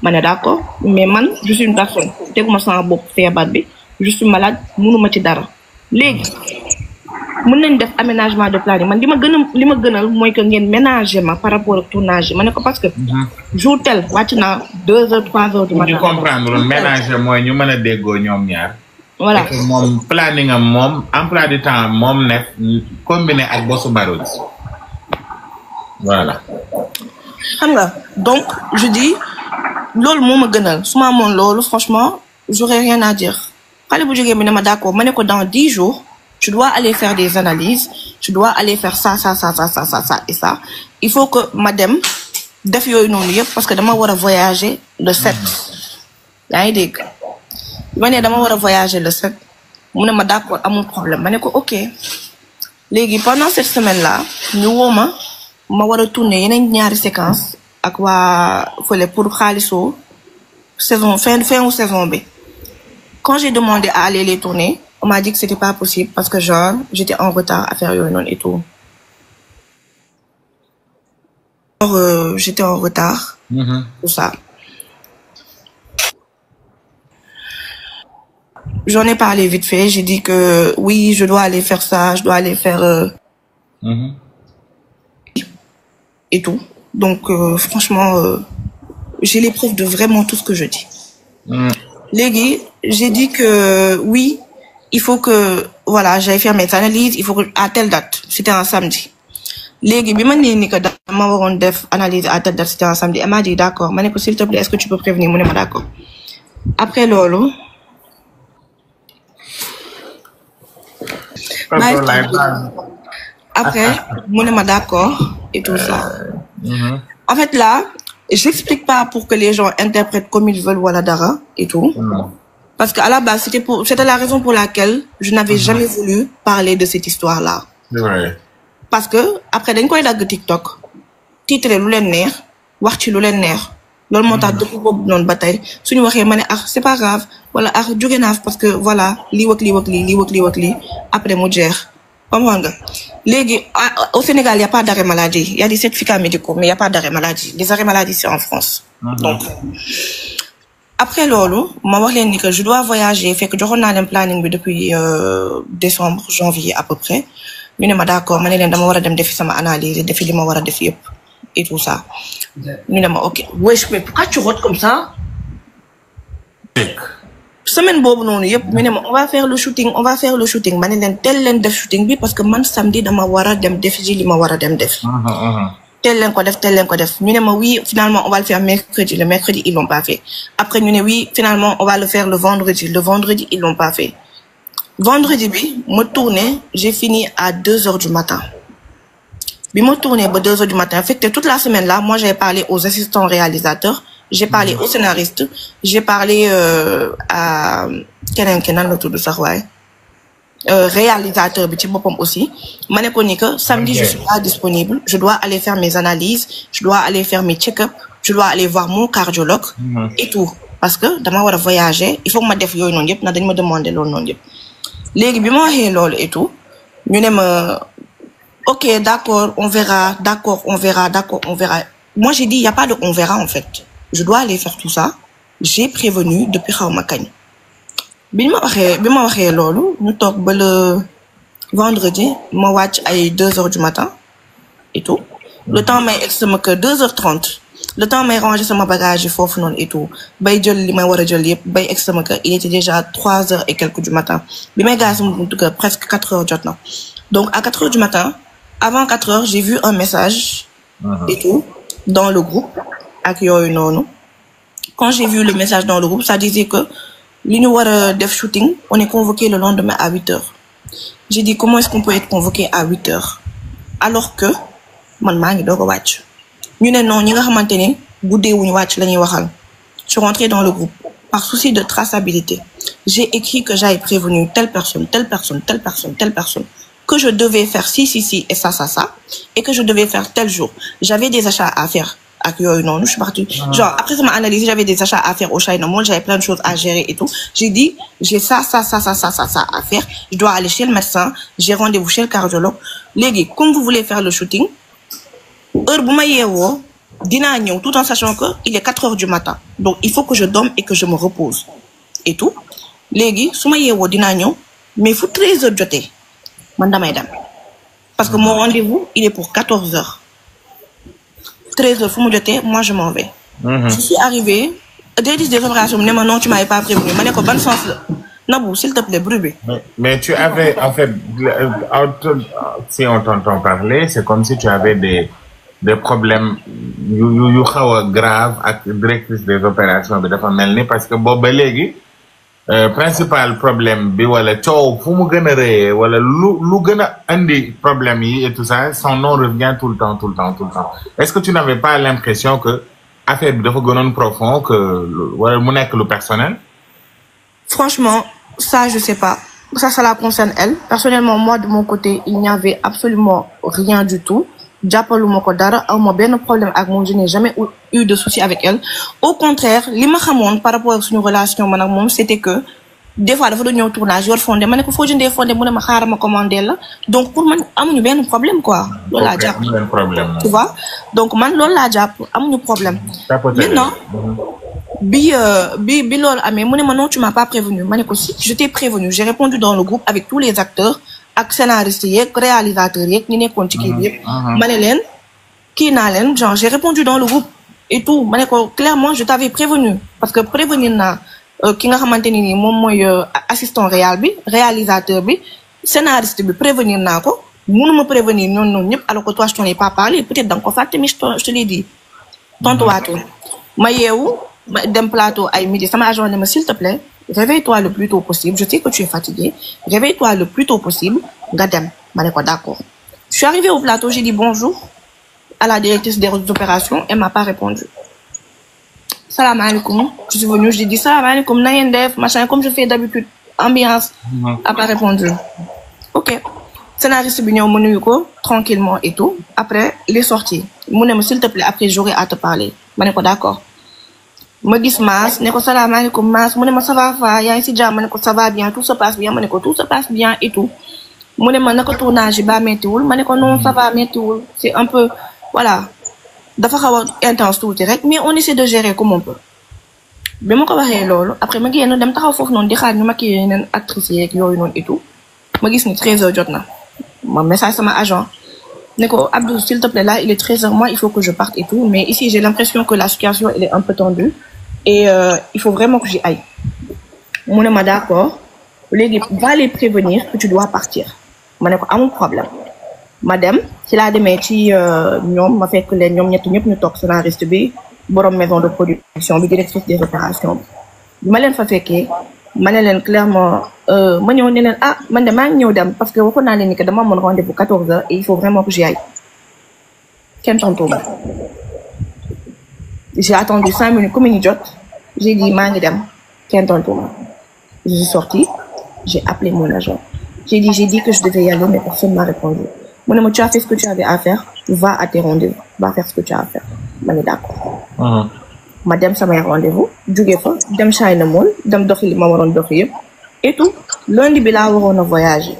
Speaker 1: mané d'accord mais man je suis une personne teguma sama bop feebar bi je suis malade mënuma ci dara légui mën nañ def aménagement de planning man lima gënal moy que ngeen ménager ma par rapport au tournage mané ko parce que jour tel wacc na 2 heures 3 heures du matin
Speaker 2: ñu comprendre ménager moy ñu mëna déggo ñom ñaar
Speaker 1: voilà
Speaker 2: mom planning am mom emploi du temps mom nek combiné ak bossu barodi voilà
Speaker 1: xam nga donc je dis lolu moma gënal suma mon lolu franchement j'aurais rien à dire xalé bu jógee mi ne ma d'accord mané ko dans 10 jours tu dois aller faire des analyses tu dois aller faire ça et ça il faut que madame def yoy nonu yépp parce que dama wara voyager le 7 yaa ngi dégg mané dama wara voyager le 7 mu ne ma d'accord amul problème mané ko OK légui pendant cette semaine là ñu woma ma wara tourner yeneen ñaari séquence ak wa fele pour xalisso saison fin ou saison B quand j'ai demandé à aller les tourner on m'a dit que c'était pas possible parce que genre j'étais en retard à faire yoy non et tout alors j'étais en retard tout ça j'en ai parlé vite fait j'ai dit que oui je dois aller faire ça je dois aller faire et tout donc franchement j'ai les preuves de vraiment tout ce que je dis légui j'ai dit que oui il faut que voilà j'aille faire mes analyses il faut que à telle date c'était un samedi légui bima né ni que dama waron def analyse à telle date c'était un samedi elle m'a dit d'accord mané ko s'il te plaît est-ce que tu peux prévenir mu ne ma d'accord après lolu après mu ne ma d'accord et tout ça en fait là j'explique pas pour que les gens interprètent comme ils veulent wala dara et tout parce qu'à la base c'était la raison pour laquelle je n'avais jamais voulu parler de cette histoire là parce que après dañ koy dag TikTok titre lu len neex wax ci lu len neex lolou motax depuis bobu non batay suñu waxé mané c'est pas grave wala jóge naa parce que voilà li wak li après mu jeex comprends nga légui au Sénégal il y a pas d'arrêt maladie il y a des certificats médicaux mais il y a pas d'arrêt maladie les arrêts maladie c'est en France donc après lolu ma wax len ni que je dois voyager fait que joxon na len planning bi depuis décembre janvier à peu près ñu ne ma d'accord mané len dama wara dem def sama analyse def li ma wara def yépp et tout ça ñu ne ma OK wesh mais pourquoi tu rotes comme ça semaine bobu nonu yépp ñu ne ma on va faire le shooting mané len tel len def shooting bi parce que man samedi dama wara dem def ji li ma wara dem def tel len ko def ñu ne ma oui finalement on va le faire mercredi le mercredi ils l'ont pas fait après ñu ne oui finalement on va le faire le vendredi ils l'ont pas fait vendredi bi ma tourné j'ai fini à 2 heures du matin bi ma tourné ba 2 heures du matin fait que toute la semaine là moi j'avais parlé aux assistants réalisateurs j'ai parlé aux scénaristes j'ai parlé à kenen kenan la tuddu sax way réalisateur bi ci bopam aussi mané ko ni que samedi je suis pas disponible je dois aller faire mes analyses je dois aller faire mes check-up je dois aller voir mon cardiologue et tout parce que dama wara voyager il faut que ma def yoy non yep na dañ ma demander lool non yep légui bima waxé lool et tout ñu né ma OK d'accord on verra moi j'ai dit il y a pas de on verra en fait je dois aller faire tout ça j'ai prévenu depuis xawma kagn bima waxé lolu ñu tok ba le vendredi ma wacc ay 2 heures du matin et tout le temps may extrêmement que 2h30 le temps may ranger sama bagage fofu non et tout bay jël li may wara jël yépp bay extrêmement que il était déjà 3h et quelques du matin bi may gaz en tout cas presque 4h jotna donc à 4h du matin avant 4h j'ai vu un message et tout dans le groupe ak yoy nonou quand j'ai vu le message dans le groupe ça disait que li ñu wara def shooting on est convoqué le lendemain à 8h j'ai dit comment est-ce qu'on peut être convoqué à 8h alors que man ma ngi dogo wacc ñu né non ñi nga xamantene goudé wuñu wacc lañuy waxal je suis rentrée dans le groupe par souci de traçabilité j'ai écrit que j'avais prévenu telle personne que je devais faire si et ça et que je devais faire tel jour j'avais des achats à faire ak yoy non je suis partie genre après ça m'a analysé j'avais des achats à faire au China moi j'avais plein de choses à gérer et tout j'ai dit j'ai ça à faire je dois aller chez le médecin j'ai rendez-vous chez le cardiologue légui comme vous voulez faire le shooting heure buma yéwo dinaa ñëw tout en sachant que il est 4 heures du matin donc il faut que je dorme et que je me repose et tout léegi su ma yeewoo dinaa ñëw mais fu 13 heures jotee man damay dem parce que mon rendez-vous il est pour 14 heures 13 heures fu mu jotee moi je m'en vais. Je suis arrivée directrice des opérations ne ma non tu m'avais pas prévenu ma ne ko ban sens la Nabou s'il te plaît bruit bi.
Speaker 2: mais tu avais en fait si on t'entend parler c'est comme si tu avais des problèmes yu xaw a grave ak directrice des opérations bi dafa mel ni parce que boobu ba léegi principal problème bi wala coow fu mu gën a rëyee wala lu gën a andi problème yi et tout ça son nom revient tout le temps est-ce que tu n'avais pas l'impression que affaire bi dafa gënoon profond que wala mu nekk lu personnel?
Speaker 1: Franchement ça je sais pas ça la concerne elle personnellement moi de mon côté il n'y avait absolument rien du tout. jàppaluma ko dara awma benn problème ak moom je n'ai jamais eu de souci avec elle au contraire li ma xamoon par rapport ak suñu relation man ak moom c'était que des fois dafa doon ñëw tournage yor fondé ma ne ko foo jëndee fondé mu ne ma xaaral ma commandé la donc pour man amuñu benn problème quoi. loolu laa jàpp tu vois donc man loolu laa jàpp amuñu problème. maintenant bi loolu amee mu ne ma non tu m'as pas prévenu ma ne ko si je t'ai prévenu j'ai répondu dans le groupe avec tous les acteurs. ak scénariste yeeg réalisateur yeeg ñi nekkoon ci kii bi yëpp ma ne leen kii naa leen genre j'ai répondu dans le groupe et tout ma ne ko clairement je t'avais prévenu parce que prévenir naa ki nga xamante ni nii moom mooy assistant réalisateur bi scénariste bi prévenir naa ko mënuma prévenir noonu ñëpp alors que toi je t'en ai pas parlé peut-être da nga ko fàtte mais je te l'ai dit tontuwaatoon ma yeewu ma dem plateau ay midi sama agent ne ma s'il te plaît réveille-toi le plus tôt possible je sais que tu es fatigué réveille-toi le plus tôt possible nga dem ma ne ko d'accord je suis arrivée au plateau j'ai dit bonjour à la directrice des opérations elle m'a pas répondu salaamaaleykum je suis venue je lui dis salaamaaleykum na ngeen def machin comme je fais d'habitude ambiance a pas répondu ok scénariste bi ñëw ma nuyu ko tranquillement et tout après il est sorti mu ne ma s'il te plaît après j'aurai à te parler ma ne ko d'accord ma gis Mass ne ko salaamaaleykum Mass mu ne ma ça va fa yaa ngi si jàmm ma ne ko ça va bien tout se passe bien ma ne ko tout se passe bien et tout mu ne ma naka tournage yi ba méttiwul ma ne ko non ça va méttiwul c'est un peu voilà dafa xaw a intense tuuti rek mais on essaie de gérer comme on peut bi ma ko waxee loolu après ma génn dem taxaw foofu noonu di xaar ñu maquiller yeneen actrices yeeg yooyu noonu et tout ma gis ni 13h jot na ma message sama agent ne ko Abdou s'il te plaît là il est 13h moi il faut que je parte et tout mais ici j'ai l'impression que la situation elle est un peu tendue et il faut vraiment que j'y aille mu ne ma d'accord léegi va les prévenir que tu dois partir ma ne ko amul problème ma dem ci laa demee ci ñoom ma fekk leen ñoom ñëpp ñu toog scénariste bi borom maison de production bi directrice des opérations bi ma leen fa fekkee ma ne leen clairement ma ñëw ne leen ah man de maa ngi ñëw dem parce que waxoon naa leen ni que dama amoon rendez-vous 14h et il faut vraiment que j'y aille kenn tontu ma j'ai attendu 5 minutes comme ni jot j'ai dit maa ngi dem kenn tontu ma je suis sortie j'ai appelé mon agent j'ai dit que je devais y aller mais personne m'a répondu mu ne ma tu as fait ce que tu avais à faire va à tes rendez-vous va faire ce que tu as à faire ma ne d'accord ma dem samay rendez-vous jóge fa dem China Mall dem doxi li ma waroon doxi yëpp et tout lundi bi laa waroon a voyager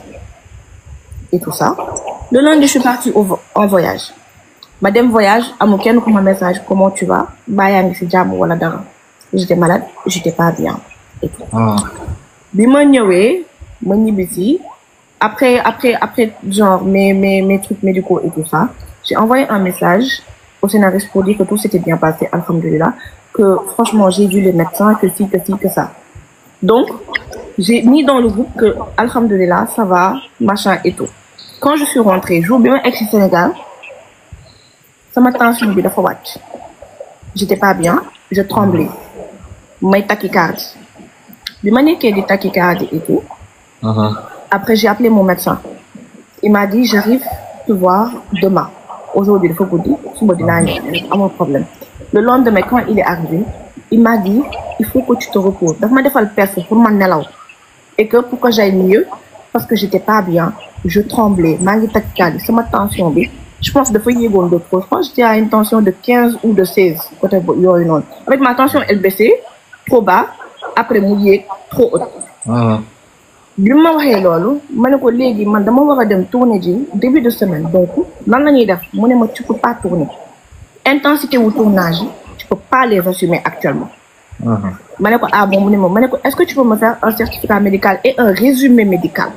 Speaker 1: et tout ça le lundi je suis partie en voyage ma dem voyage amul kenn ku ma message comment tu vas baa yaa ngi ci jàmm wala dara j'étais malade j'étais pas bien et tout bi ma ñëwee ma ñibbi fii après genre mes trucs médicaux et tout ça j'ai envoyé un message au scénariste pour dire que tout s'était bien passé alhamdoulilah que franchement j'ai vu les médecins que ci que ça donc j'ai mis dans le groupe que alhamdoulilah ça va machin et tout quand je suis rentrée jour bi ma egg ci Sénégal sama tension bi dafa wàcc j'étais pas bien je tremblais may tachycardie bi ma nekkee di tachycardie et tout après j'ai appelé mon médecin il m'a dit j'arrive te voir demain aujourd'hui dafa guddi suba dinaa ñëw amul problème le lendemain quand il est arrivé il m'a dit il faut que tu te reposes dafa ma defal perf pour ma nelaw et que pour que j'aille mieux parce que j'étais pas bien je tremblais maa ngi tachycardie sama tension bi je pense dafa yéegoon de trop je pense j'étais à une tension de 15 ou de 16 côté yooyu noonu avec ma tension elle baissait trop bas après mu yéeg trop haute bi ma waxee loolu ma ne ko léegi man dama war a dem tourner ji début de semaine donc lan la ñuy def mu ne ma tu peux pas tourner intensité ou tournage tu peux pas les assumer actuellement. ma ne ko ah bon mu ne ma ne ko est-ce que tu peux me faire un certificat médical et un résumé médical.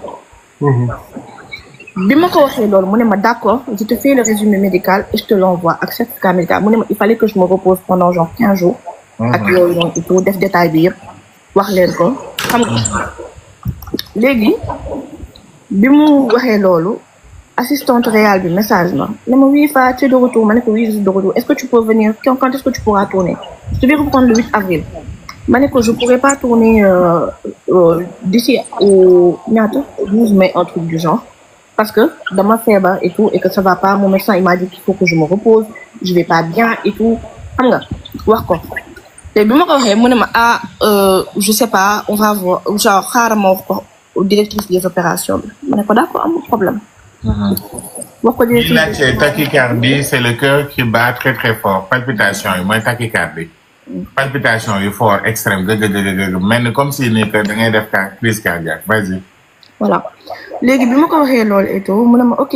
Speaker 1: bi ma ko waxee loolu mu ne ma d'accord je te fais le résumé médical et je te l'envoie ak certificat médical mu ne ma il fallait que je me repose pendant genre 15 jours. ak yooyu noonu et tout def détail bi yëpp wax leen ko xam nga léegi bi mu waxee loolu assistante réelle bi message ma ne ma oui Fa tu es de retour ma ne ko oui je suis de retour est-ce que tu peux venir quand est-ce que tu pourras tourner je vais reprendre le 8 avril ma ne ko je pourrais pas tourner d'ici au ñaata 12 mai un truc du genre parce que dama feebar et tout et que ça va pas mon médecin il m'a dit qu'il faut que je me repose je vais pas bien et tout xam nga wax ko te bi ma ko waxee mu ne ma ah je sais pas on va voir genre xaaral ma wax ko directrice des opérations bi ma ne ko d'accord amul problème. wax ko directrice
Speaker 2: bi tachycardie c'est le cœur qui bat très très fort palpitation yi mooy tachycardie. palpitation yu fort extrême gëgëgëgëgëg mel ni comme si ni que da ngay def crise cardiaque vas-y.
Speaker 1: voilà léegi bi ma ko waxee loolu et tout mu ne ma ok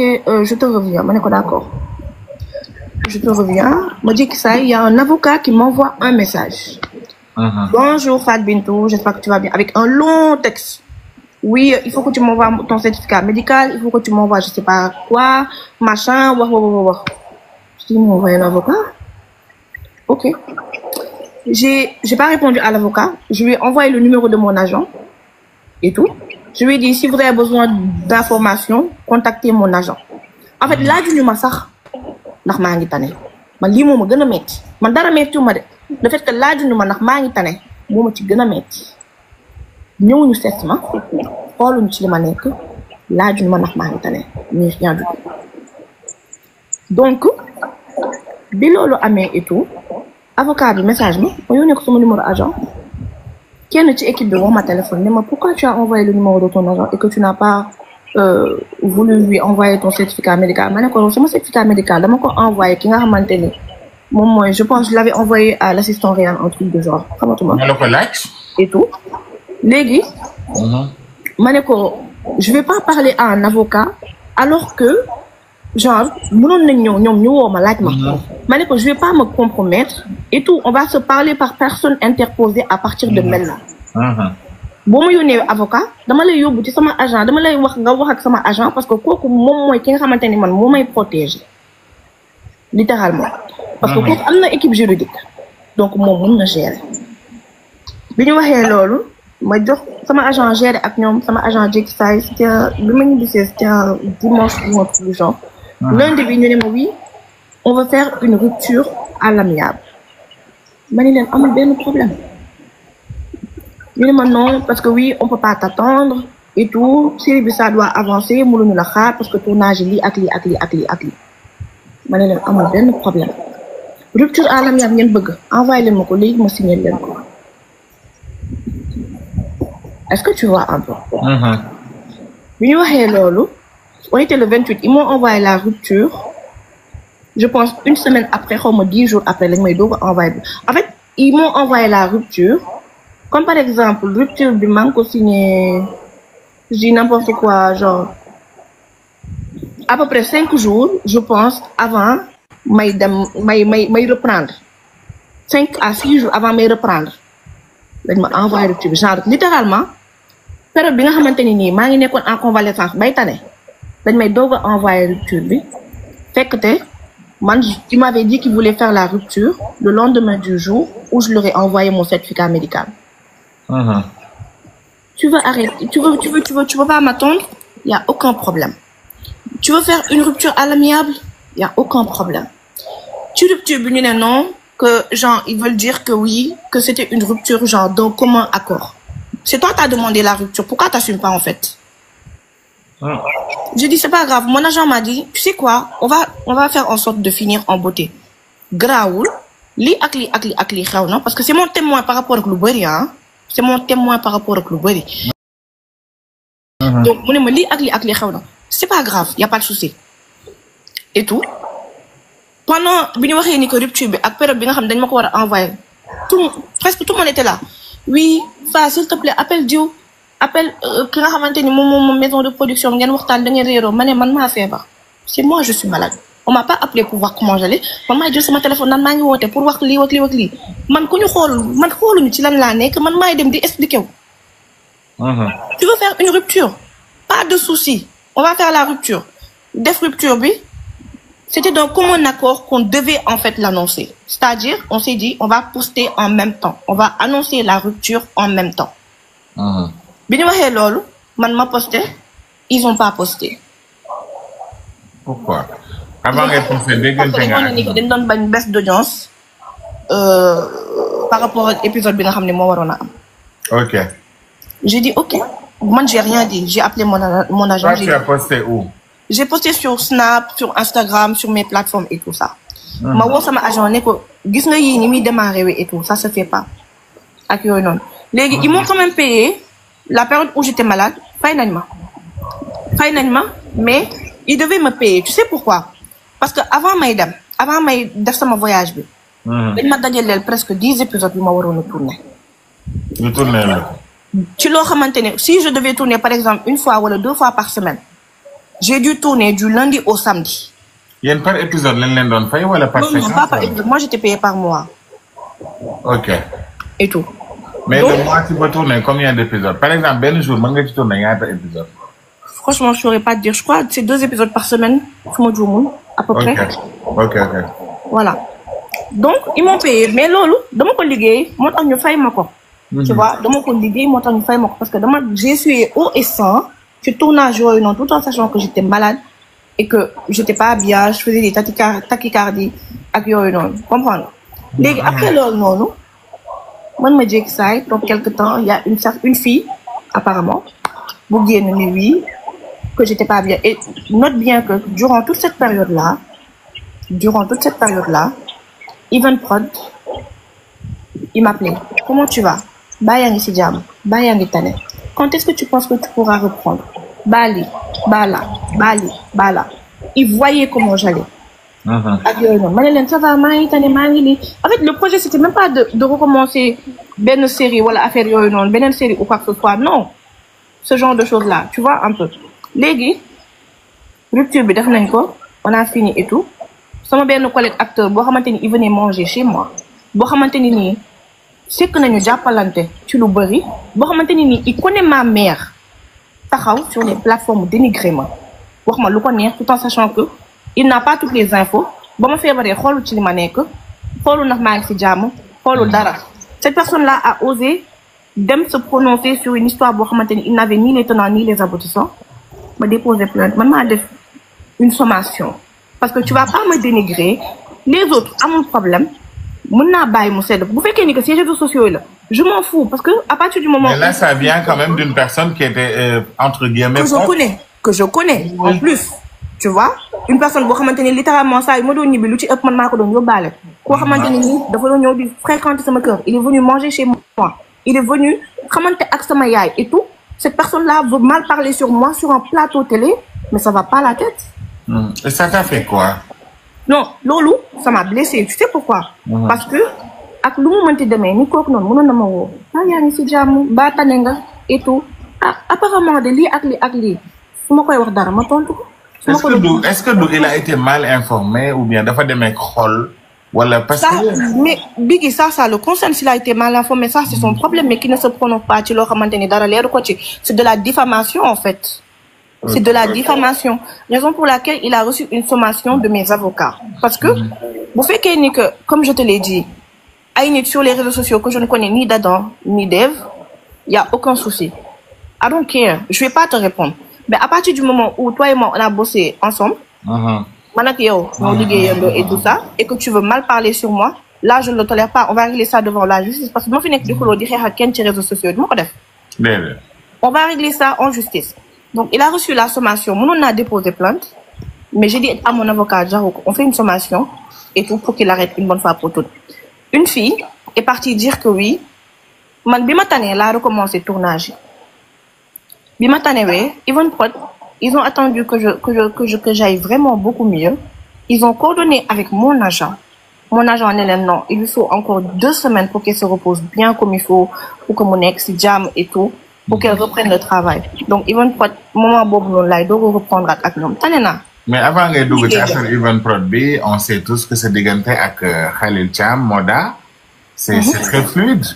Speaker 1: je te reviens ma ne ko d'accord. Je te reviens. Me dit que ça, il y a un avocat qui m'envoie un message. Bonjour Fat Bintou, j'espère que tu vas bien. Avec un long texte. Oui, il faut que tu m'envoies ton certificat médical, il faut que tu m'envoies je sais pas quoi, machin, Je dis, m'envoyer un avocat. Ok. J'ai pas répondu à l'avocat. Je lui ai envoyé le numéro de mon agent et tout. Je lui ai dit, si vous avez besoin d'informations, contactez mon agent. En fait, là, du ma sax. ndax maa ngi tane man lii moo ma gën a metti man dara mettiwu ma de le fait que laajuñu ma ndax maa ngi tane moo ma ci gën a metti ñëwuñu seet ma xooluñu ci li ma nekk laajuñu ma ndax maa ngi tane nii rien du tout donc bi loolu amee et tout avocat bi message ma yónnee ko sama numéro agent kenn ci équipe bi woo ma téléphone ne ma pourquoi tu as envoyé le numéro de ton agent et que tu n'as pas voulu lui envoyer ton certificat médical ma ne ko sama certificat médical dama ko envoyé ki nga xamante ni moom mooy je pense je l'avais envoyé à l'assistant réel un truc de genre xamatuma
Speaker 2: ma la ko laaj
Speaker 1: et tout léegi ma ne ko je vais pas parler à un avocat alors que genre mënoon nañ ñëw ñoom ñu woo ma laaj ma ne ko je vais pas me compromettre et tout on va se parler par personne interposée à partir de maintenant boo ma yónnee avocat dama lay yóbbu ci sama agent dama lay wax nga wax ak sama agent parce que kooku moom mooy ki nga xamante ni man moo may protéger littéralement parce que kooku am na équipe juridique donc moom mën na gérer bi ñu waxee loolu ma jox sama agent gérer ak ñoom sama agent jékki saay c'était bi ma ñibbisee c'était un dimanche ou un truc du genre lundi bi ñu ne ma oui on va faire une rupture à l'amiable ma ni leen amul benn problème ñu ne ma non parce que oui on peut pas t'attendre et tout série bi ça doit avancer mënuñu la xaar parce que tournage lii ak lii ak lii ak lii ak lii ma ne leen amul benn problème rupture à l'amiable ngeen bëgg envoyé leen ma ko léegi ma signé leen ko est-ce que tu vois un peu bi ñu waxee loolu on était le 28 ils m'ont envoyé la rupture je pense une semaine après xaw ma 10 jours après lañ may doog a envoyé en fait ils m'ont envoyé la rupture comme par exemple rupture bi maa ngi ko signé je dis n'importe quoi genre à peu près 5 jours je pense avant may dem may reprendre 5 à 6 jours avant may reprendre dañ ma envoyé rupture bi genre littéralement période bi nga xamante ni nii maa ngi nekkoon en convalescence bay tane dañ may doog a envoyé rupture bi fekk te man il m'avait dit qu'il voulait faire la rupture le lendemain du jour où je leur ai envoyé mon certificat médical. Tu veux arrêter, tu veux pas m'attendre, il y a aucun problème. Tu veux faire une rupture à l'amiable, il y a aucun problème. Tu rupture bi ñu ne non que genre ils veulent dire que oui que c'était une rupture genre d'un commun accord. C'est toi qui as demandé la rupture, pourquoi t'assumes pas en fait? Je dis c'est pas grave, mon agent m'a dit tu sais quoi, on va faire en sorte de finir en beauté. Grawul lii ak lii ak lii ak lii xew na parce que c'est mon témoin par rapport ak lu bari c'est mon témoin par rapport ak lu bari. Donc mu ne ma lii ak lii xew na c'est pas grave y a pas de souci et tout pendant bi ñu waxee ni que rupture bi ak période bi nga xam dañ ma ko war a envoyer presque tout le monde était là oui Fa s'il te plaît appelle Dieu appelle ki nga xamante ni moom maison de production ngeen waxtaan da ngeen réeroo ma ne man maa feebar c'est moi je suis malade on m'a pas appelé pour voir comment j'allais man maay jël sama téléphone naan maa ngi woote pour wax lii ak lii ak lii man ku ñu xool man xooluñu ci lan laa nekk man maay dem di expliquer wu. Tu veux faire une rupture pas de souci on va faire la rupture def rupture bi c'était d'un commun accord qu'on devait en fait l'annoncer c'est-à-dire on s'est dit on va poster en même temps on va annoncer la rupture en même temps. bi ñu waxee loolu man ma posté ils ont pas posté.
Speaker 2: Pourquoi? Avant ngay posté déggante nga
Speaker 1: dañ doon bañ baisse d'audience par rapport ak épisode bi nga xam ne moo waroon a am.
Speaker 2: Ok.
Speaker 1: J'ai dit ok man j'ai rien dit j'ai appelé mon agent.
Speaker 2: Toi, tu as posté où?
Speaker 1: J'ai posté sur Snap sur Instagram sur mes plateformes et tout ça. ma woo sama agent ne ko gis nga yii ni muy démarrer et tout ça se fait pas ak yooyu noonu. léegi ils m'ont quand même payé la période où j'étais malade fay nañ ma mais ils devaient me payer tu sais pourquoi parce que avant may def sama voyage bi. dañ ma dajaleel presque 10 épisodes yu ma waroon a tourner.
Speaker 2: ñu tourner la.
Speaker 1: ci loo xamante ne si je devais tourner par exemple une fois wala 2 fois par semaine j'ai dû tourner du lundi au samedi.
Speaker 2: yéen par épisode lañ leen doon fay wala par séquence?
Speaker 1: Non, pas par épisode moi j'étais payée par mois.
Speaker 2: Ok.
Speaker 1: Et tout.
Speaker 2: Mais donc, le mois tu peux tourner combien d'épisodes? Par exemple benn jour mën nga ci tourner ñaata épisodes?
Speaker 1: Franchement je saurais pas te dire je crois c'est 2 épisodes par semaine su ma juumul à peu près.
Speaker 2: Ok.
Speaker 1: Voilà donc ils m'ont payé mais loolu dama ko liggéey moo tax ñu fay ma ko. Tu vois dama ko liggéey moo tax ñu fay ma ko parce que j'ai essuyé haut et sang ci tournage yooyu noonu tout en sachant que j'étais malade et que j'étais pas bien je faisais des tachycardies ak yooyu noonu comprendre léegi après loolu noonu man ma jékki saay donc quelque temps il y a une fille apparemment bu génn ni oui que j'étais pas bien et note bien que durant toute cette période là Even Prod il m'appelait comment tu vas baa yaa ngi ci jàmm baa yaa ngi tane quand est-ce que tu penses que tu pourras reprendre bali bala il voyait comment j'allais ak yooyu noonu ma ne leen ça va maa ngi tane maa ngi lii en fait le projet c'était même pas de recommencer benn série wala affaire yooyu noonu beneen série ou quoi que ce soit non ce genre de choses là tu vois un peu léegi rupture bi def nañ ko on a fini et tout sama benn collègue acteur boo xamante ni il venait manger chez moi boo xamante ni nii sekk nañu jàppalante ci lu bëri boo xamante ni nii il connaît ma mère taxaw sur les plateformes dénigrement wax ma lu ko neex tout en sachant que il n'a pas toutes les infos ba ma feebaree xoolul ci li ma nekk xoolul ndax maa ngi ci jàmm xoolul dara cette personne là a osé dem se prononcer sur une histoire boo xamante ni il n'avait ni les tenants ni les aboutissants ma déposer plainte man maa def une sommation parce que tu vas pas me dénigrer les autres amul problème mën naa bàyyi mu sedd bu fekkee ni que ces réseaux sociaux là je m'en fous parce que à partir du moment.
Speaker 2: Mais là ça vient quand même d'une personne qui était entre guillemets.
Speaker 1: que je connais en plus tu vois une personne boo xamante ni littéralement saa yu ma doon ñibbi lu ci ëpp man maa ko doon yóbbaale. koo xamante ni nii dafa doon ñëw di fréquenter sama kër il est venu manger chez moi il est venu xamante ak sama yaay et tout cette personne là veut mal parler sur moi sur un plateau télé mais ça va pas la tête.
Speaker 2: Et ça t'a fait quoi?
Speaker 1: Non loolu ça m'a blessé tu sais pourquoi? Parce que ak lu mu mënti demee ni kooku noonu mënoon na ma woo maa yaa ngi ci jàmm ba tane nga et tout ah apparemment de lii ak lii su ma koy wax dara ma tontu ko.
Speaker 2: Est-ce que il a été mal informé ou bien dafa demee xol wala parce que.
Speaker 1: mais Biggi ça le concerne s'il a été mal informé ça c'est son problème mais qui ne se prononce pas ci loo xamante ni dara leeru ko ci c'est de la diffamation en fait. C'est de la diffamation. Raison pour laquelle il a reçu une sommation de mes avocats. Parce que, vous faites que, comme je te l'ai dit, sur les réseaux sociaux que je ne connais ni d'Adam, ni d'Ève, il n'y a aucun souci. I don't care. Je vais pas te répondre. Mais à partir du moment où toi et moi, on a bossé ensemble, et tout ça, et que tu veux mal parler sur moi, là, je ne le tolère pas. On va régler ça devant la justice. Parce que moi, je suis sur les réseaux sociaux. On va régler ça en justice. Donc, il a reçu la sommation. Nous, on a déposé plainte. Mais j'ai dit à mon avocat, on fait une sommation et tout pour qu'il arrête une bonne fois pour toutes. Une fille est partie dire que oui. Elle a recommencé le tournage. Even Prod, ils ont attendu que j'aille vraiment beaucoup mieux. Ils ont coordonné avec mon agent. Mon agent a dit non, il lui faut encore 2 semaines pour qu'elle se repose bien comme il faut, pour que mon ex jam et tout. Pour qu'elle reprenne le travail. Donc, Even Prod, moment bobu non lay dogo reprendre ak ñom. Tanena,
Speaker 2: mais avant ngay dugg ci affaire Evenprod bi on sait tous que sa diggante ak Khalil Thiam Moda c'est très fluide.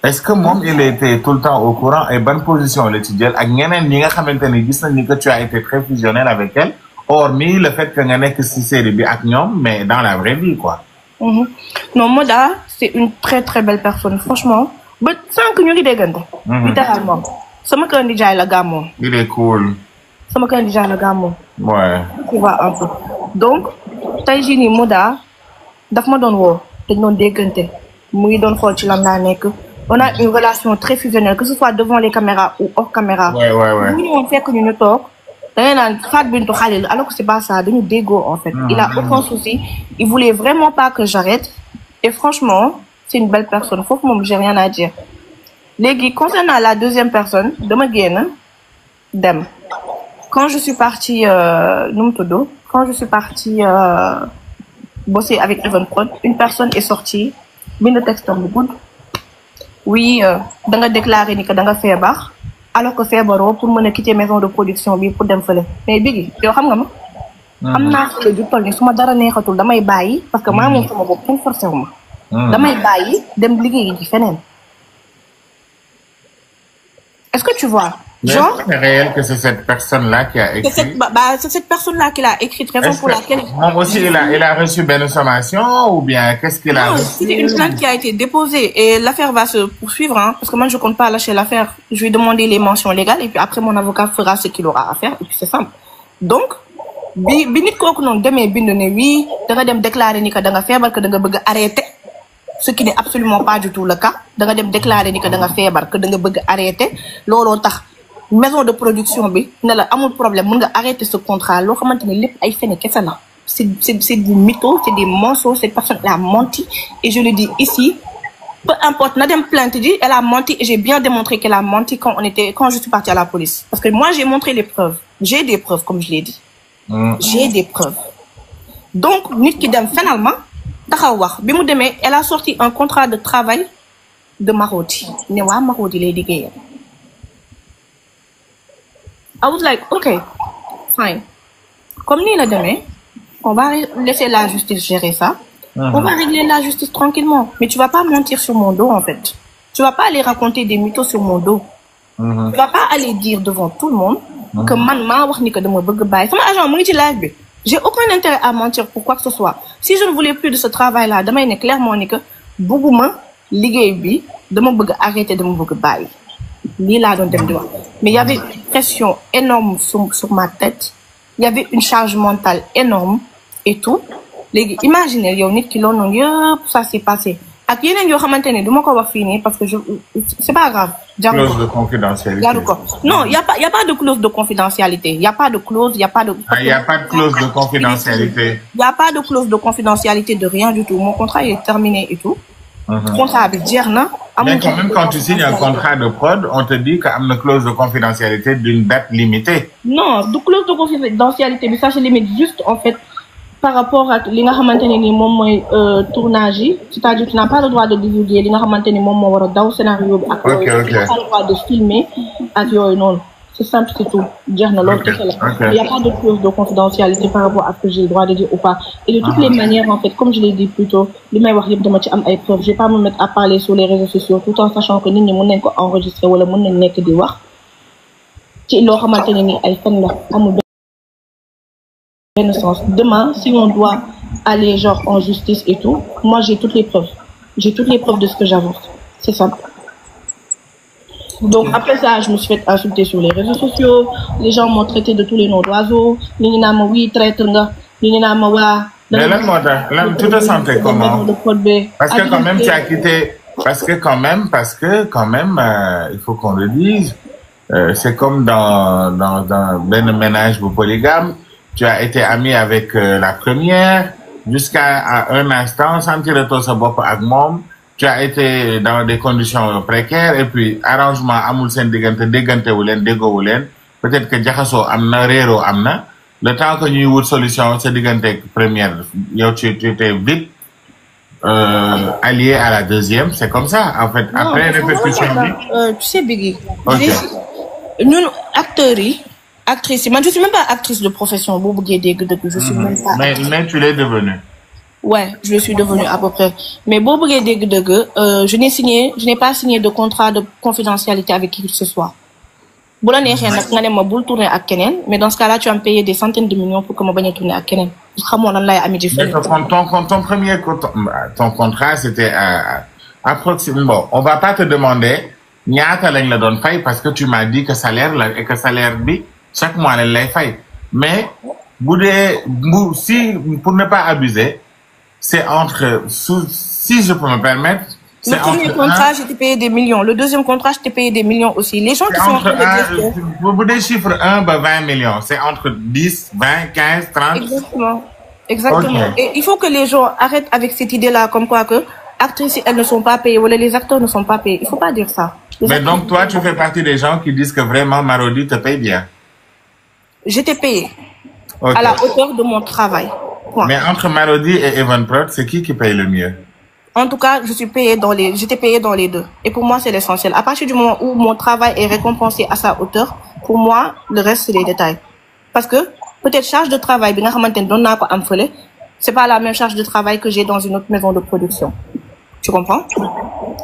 Speaker 2: Est-ce que moom il était tout le temps au courant et bonne position la ci jël ak ñeneen ñi nga xamante ni gis nañ ni que tu as été très fusionnel avec elle hormis le fait que nga nekk ci série bi ak ñoom mais dans la vraie vie quoi.
Speaker 1: Non, Moda c'est une très très belle personne franchement ba sànq ñu ngi déggante. littéralement sama kër nijaay la gàmmoo.
Speaker 2: il est cool.
Speaker 1: sama kër nijaay la gàmmoo.
Speaker 2: ouais.
Speaker 1: tu vois un peu donc tey jii nii Moda daf ma doon woo dañ doon déggante mu ngi doon xool ci lan laa nekk. On a une relation très fusionnelle, que ce soit devant les caméras ou hors caméra.
Speaker 2: Ouais.
Speaker 1: Nous, on fait que nous talk. Fat Bintou Khalil, alors que c'est pas ça, de nous dégo en fait. Il a aucun souci. Il voulait vraiment pas que j'arrête. Et franchement, c'est une belle personne. Faut que moi, j'ai rien à dire. Les concernant la deuxième personne, de ma gaine, Dem. Quand je suis partie, bosser avec Evenprod, une personne est sortie, le texte en good. Oui, da nga déclaré ni que da nga feebar alors que feebaroo pour mën a quitter maison de production bi pour dem fële mais Biggi yow xam nga ma. am naa fële ju toll ni su ma dara neexatul damay bàyyi parce que maa moom sama bopp kenn forcé wu ma. damay bàyyi dem liggéeyi ji feneen. Est-ce que tu vois. Genre,
Speaker 2: c'est réel que c'est cette personne-là qui a écrit.
Speaker 1: C'est cette personne-là qui l'a écrite, raison pour laquelle.
Speaker 2: Moi aussi, il a reçu une sommation ou bien qu'est-ce qu'il a reçu?
Speaker 1: C'est une plainte qui a été déposée et l'affaire va se poursuivre, hein, parce que moi je compte pas lâcher l'affaire. Je vais demander les mentions légales et puis après mon avocat fera ce qu'il aura à faire et puis c'est simple. Donc, bi nit kooku noonu demee bind ne oui da nga dem déclarer ni que da nga feebar que da nga bëgg arrêter. Ce qui n'est absolument pas du tout le cas. Da nga dem déclarer ni que da nga feebar que da nga bëgg arrêter looloo tax. Maison de production bi ne la amul problème mën nga arrêter ce contrat loo xamante ne lépp ay fene kese la c'est du mytho c'est des mensonges cette personne elle a menti et je le dis ici peu importe na dem plainte ji elle a menti et j'ai bien démontré qu'elle a menti quand je suis partie à la police parce que moi j'ai montré les preuves j'ai des preuves comme je l'ai dit j'ai des preuves donc nit ki dem finalement taxaw wax bi mu demee elle a sorti un contrat de travail de Marodi ne waa Marodi lay liggéeyal. I was like, okay, fine. Comme ni la demain, on va laisser la justice gérer ça. On va régler la justice tranquillement. Mais tu vas pas mentir sur mon dos, en fait. Tu vas pas aller raconter des mythos sur mon dos. Tu vas pas aller dire devant tout le monde que man ma wax ni que dama bëgg baay. Sama agent mu ngi ci live bi. J'ai aucun intérêt à mentir pour quoi que ce soit. Si je ne voulais plus de ce travail-là, damay ne clairement ni que bëgguma liggéey bi dama bëgg arrêter dama bëgg baay. Lii laa doon dem di wax. Mais il y avait une pression énorme sur ma tête. Il y avait une charge mentale énorme et tout. Léegi imaginez yow nit ki loolu noonu yëpp ça s'est passé. Ak yeneen yoo xamante ne du ma ko wax fii nii parce que c'est pas grave.
Speaker 2: Clause de confidentialité.
Speaker 1: Non, il y a pas de clause de confidentialité. Il y a pas de clause, il y a pas de.
Speaker 2: Il y a pas de clause de confidentialité.
Speaker 1: Il y a pas de clause de confidentialité de rien du tout. Mon contrat est terminé et tout. Contrat bi jeex na.
Speaker 2: Mais quand même, quand tu signes un contrat de prod, on te dit qu'il y a une clause de confidentialité d'une date limitée. Non,
Speaker 1: de clause de confidentialité, mais ça se limite juste en fait par rapport à li nga xamanteni ni mom moy tournage yi, c'est-à-dire tu n'as pas le droit de divulguer li nga xamanteni mom mo wara daw scénario bi ak tu n'as pas le droit de filmer ak yoy non. C'est simple, c'est tout. Dire non, l'autre, il n'y a pas de clause de confidentialité par rapport à ce que j'ai le droit de dire ou pas. Et de toutes les manières, en fait, comme je l'ai dit plus tôt, je ne vais pas me mettre à parler sur les réseaux sociaux tout en sachant que nous ne pouvons pas enregistrer ou ne pouvons pas dire. Demain, si on doit aller genre en justice et tout, moi j'ai toutes les preuves. J'ai toutes les preuves de ce que j'avance. C'est simple. Donc après ça, je me suis fait insulter sur les réseaux sociaux. Les gens m'ont traité de tous les noms d'oiseaux. Oui, traître nga. Mais
Speaker 2: là, tu te sentais comment? Parce que quand même, tu as quitté. Parce que quand même, il faut qu'on le dise. C'est comme dans un ménage polygame. Tu as été ami avec la première jusqu'à un instant, sentir ton sabot avec moi. Tu as été dans des conditions précaires et puis arrangement amul sen digante wulen dego wulen peut-être que jaxaso amna rero amna le temps que ñuy wut solution c'est digante première yow tu étais vite allié à la deuxième c'est comme ça en fait après répétition bi
Speaker 1: tu sais Biggi ñun acteurs yi actrice. Moi, je suis même pas actrice de profession. Je suis même pas.
Speaker 2: Mais tu l'es devenue.
Speaker 1: Ouais, je le suis devenue à peu près. Mais je n'ai pas signé de contrat de confidentialité avec qui que ce soit. Mais dans ce cas-là, tu vas me payer des centaines de millions pour que je ne tourne à Kenen.
Speaker 2: Ton contrat, c'était approximativement. On va pas te demander parce que tu m'as dit que salaire et que salaire chaque mois elle lay fay. Mais si pour ne pas abuser, c'est entre si je peux me permettre.
Speaker 1: Le premier contrat, je t'ai payé des millions. Le deuxième contrat, je t'ai payé des millions aussi. Les gens qui sont en train de dire que...
Speaker 2: Vous des chiffres 1 à 20 millions. C'est entre 10, 20, 15, 30.
Speaker 1: Exactement. Exactement.
Speaker 2: Okay.
Speaker 1: Et il faut que les gens arrêtent avec cette idée-là, comme quoi que actrices, elles ne sont pas payées, ou les acteurs ne sont pas payés. Il faut pas dire ça.
Speaker 2: Mais donc, toi, tu fais partie des gens qui disent que vraiment Marodi te paye bien.
Speaker 1: Je t'ai payé. Okay. À la hauteur de mon travail. Point.
Speaker 2: Mais entre Marodi et Evenprod, c'est qui paye le mieux?
Speaker 1: En tout cas, j'étais payée dans les deux. Et pour moi, c'est l'essentiel. À partir du moment où mon travail est récompensé à sa hauteur, pour moi, le reste, c'est les détails. Parce que, peut-être charge de travail, c'est pas la même charge de travail que j'ai dans une autre maison de production. Tu comprends?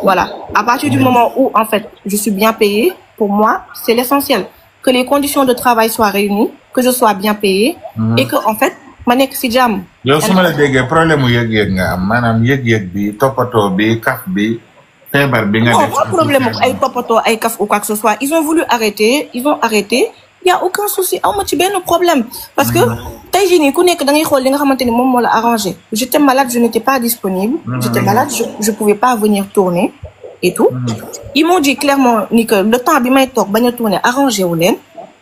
Speaker 1: Voilà. À partir du moment où, en fait, je suis bien payée, pour moi, c'est l'essentiel. Que les conditions de travail soient réunies, que je sois bien payée, et que, en fait, manek si jam.
Speaker 2: Yow suma la déggee problème yëg-yëg nga am maanaam yëg-yëg bi toppatoo bi kaf bi feebar bi nga def.
Speaker 1: Non, pas problème ay toppatoo ay kaf ou quoi que ce soit. Ils ont voulu arrêter, ils ont arrêté. Il y a aucun souci. Aw ma ci benn problème parce que tey jii nii ku nekk da ngay xool li nga xamante ni moom moo la arrangé. J'étais malade, je n'étais pas disponible. J'étais malade, je pouvais pas venir tourner et tout. Ils m'ont dit clairement ni que le temps bi may toog bañ a tourner arrangé wu leen.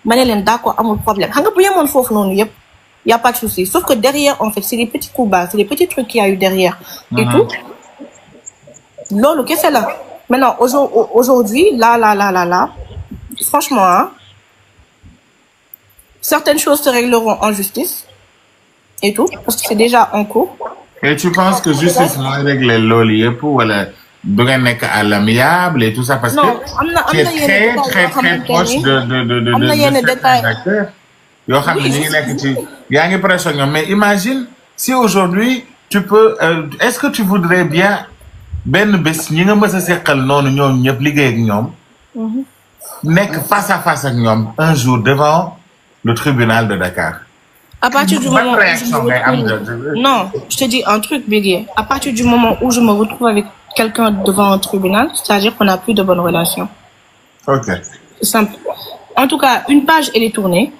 Speaker 1: Ma ne leen d'accord amul problème. Xam nga bu yemoon foofu noonu yëpp. Il n'y a pas de souci. Sauf que derrière, en fait, c'est les petits coups bas, c'est les petits trucs qu'il y a eu derrière. Et tout. Lolo, qu'est-ce que c'est là? Maintenant, aujourd'hui, là, franchement, hein, certaines choses se régleront en justice. Et tout. Parce que c'est déjà en cours.
Speaker 2: Et tu penses que justice va régler l'oli pour à l'amiable et tout ça? Parce que tu es très proche de acteurs. Mais imagine si aujourd'hui tu peux est-ce que tu voudrais bien face à face avec un jour devant le tribunal de Dakar?
Speaker 1: À partir du moment où non, je te dis un truc, Biggie. À partir du moment où je me retrouve avec quelqu'un devant un tribunal, c'est-à-dire qu'on n'a plus de bonnes relations.
Speaker 2: Ok.
Speaker 1: C'est simple. En tout cas, une page elle est tournée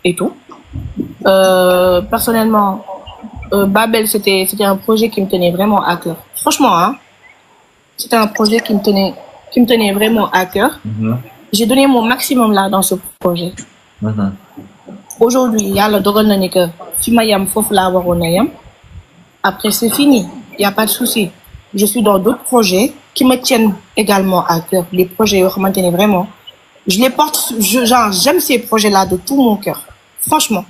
Speaker 1: et tout. Personnellement, Babel, c'était un projet qui me tenait vraiment à cœur. Franchement, hein, c'était un projet qui me tenait vraiment à cœur. J'ai donné mon maximum là dans ce projet. Aujourd'hui, il y a le dogal na que Fimayam fof la waronayam. Après, c'est fini. Il n'y a pas de souci. Je suis dans d'autres projets qui me tiennent également à cœur. Les projets, vraiment. Je les porte, j'aime ces projets-là de tout mon cœur. Franchement.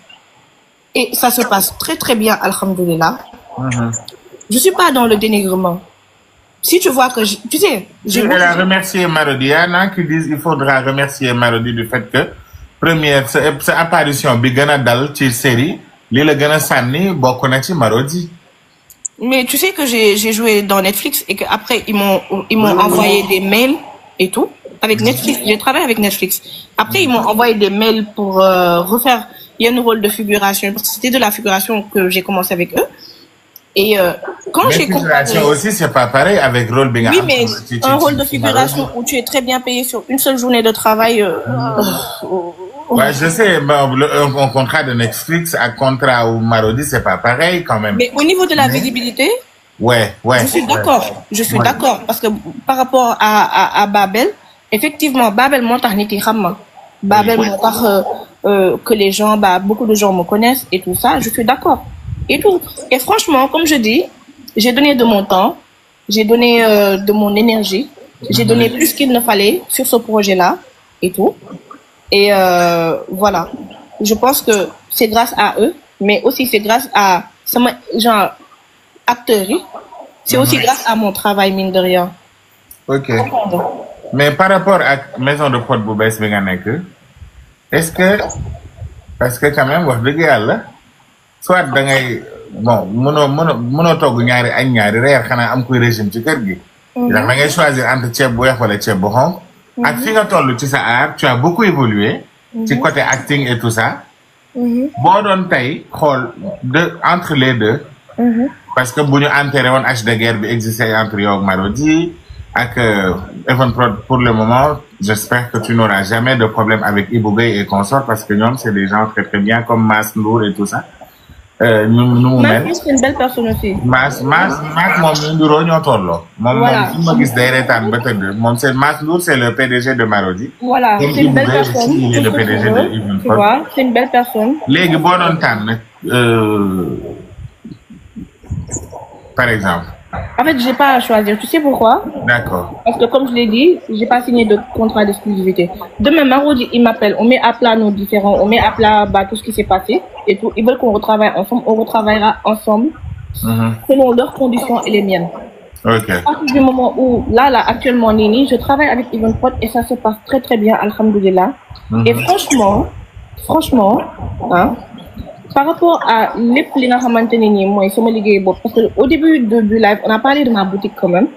Speaker 1: Et ça se passe très très bien, alhamdoulilah. Je suis pas dans le dénigrement. Si tu vois que, tu sais...
Speaker 2: Je vais remercier Marodi. Il y en a qui disent qu'il faudra remercier Marodi du fait que première sa apparition bi gëna dal ci série li la gëna sanni bokk na ci Marodi.
Speaker 1: Mais tu sais que j'ai joué dans Netflix et que après ils m'ont envoyé des mails et tout avec Netflix. J'ai travaillé avec Netflix. Après ils m'ont envoyé des mails pour refaire un rôle de figuration parce que c'était de la figuration que j'ai commencé avec eux. Et quand j'ai
Speaker 2: comparé aussi c'est pas pareil avec rôle binga.
Speaker 1: Oui mais un rôle de figuration où tu es très bien payé sur une seule journée de travail.
Speaker 2: Ouais, je sais, un contrat de Netflix, un contrat au Marodi, c'est pas pareil quand même.
Speaker 1: Mais au niveau de la visibilité,
Speaker 2: ouais.
Speaker 1: Je suis d'accord. Je suis d'accord parce que par rapport à Babel, effectivement, Babel monta niti xamma. Babel monta que les gens, beaucoup de gens me connaissent et tout ça. Je suis d'accord. Et tout. Et franchement, comme je dis, j'ai donné de mon temps, j'ai donné de mon énergie, j'ai donné plus qu'il ne fallait sur ce projet-là et tout. Et voilà. Je pense que c'est grâce à eux, mais aussi c'est grâce à genre acteurs. C'est aussi grâce à mon travail, mine de rien.
Speaker 2: Ok. Mais par rapport à Maison de Prod Boubès Veganek, est-ce que parce que quand même wax dëgg yàlla soit da ngay bon mënoo togg ñaari añ ñaari reer xanaa am koy régime ci kër gi. ndax da ngay choisir entre ceeb bu weex wala ceeb bu xonq. ak fi nga toll ci sa art tu as beaucoup évolué. ci côté acting et tout ça. boo doon tey xool entre les deux. parce que bu ñu enterré woon H de guerre bi existé entre yow ak Marodi ak Evenprod pour le moment j'espère que tu n'auras jamais de problème avec Ibou Gueye et consorts parce que ñoom c'est des gens très très bien comme Mass Ndour et tout ça. ñu mu mel.
Speaker 1: Mass c'est une belle personne aussi.
Speaker 2: Mass moom ñu nduroo ñoo tolloo.
Speaker 1: voilà
Speaker 2: moom su ma gis day reetaan ba tëdd moom c'est Mass Ndour c'est le PDG de Marodi.
Speaker 1: voilà c'est une belle personne.
Speaker 2: il est le PDG de Evenprod.
Speaker 1: tu vois c'est une belle personne.
Speaker 2: léegi boo doon tànn par exemple.
Speaker 1: En fait, j'ai pas à choisir. Tu sais pourquoi?
Speaker 2: D'accord.
Speaker 1: Parce que comme je l'ai dit, j'ai pas signé de contrat d'exclusivité. Demain, Marodi, il m'appelle. On met à plat nos différends. On met à plat tout ce qui s'est passé et tout. Ils veulent qu'on retravaille ensemble. On retravaillera ensemble selon leurs conditions et les miennes.
Speaker 2: Ok.
Speaker 1: À partir du moment où, là, actuellement, Nini, je travaille avec Evenprod et ça se passe très, très bien, alhamdoulilah. Et franchement, hein, par rapport à les li nga xamante ne nii mooy sama liggéey boobu parce que au début du live on a parlé de ma boutique quand même.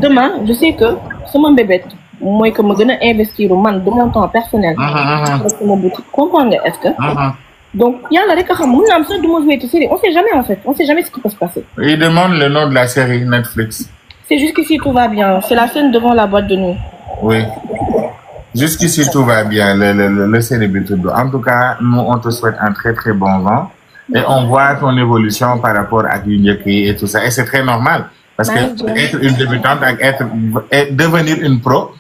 Speaker 1: Demain je sais que sama mbébét mooy que ma gën a investir man de mon temps personnel. sama boutique comprendre nga est-ce que. donc yàlla rek a xam mun naa am sax du ma jouer ci série on sait jamais en fait on sait jamais ce qui peut se passer.
Speaker 2: Il demande le nom de la série Netflix.
Speaker 1: C'est jusqu'ici tout va bien c'est la scène devant la boîte de nuit.
Speaker 2: Oui. Jusqu'ici tout va bien le célébrité. En tout cas nous on te souhaite un très très bon vent et on voit ton évolution par rapport à Yunjeki et tout ça et c'est très normal parce que être une débutante ak devenir une pro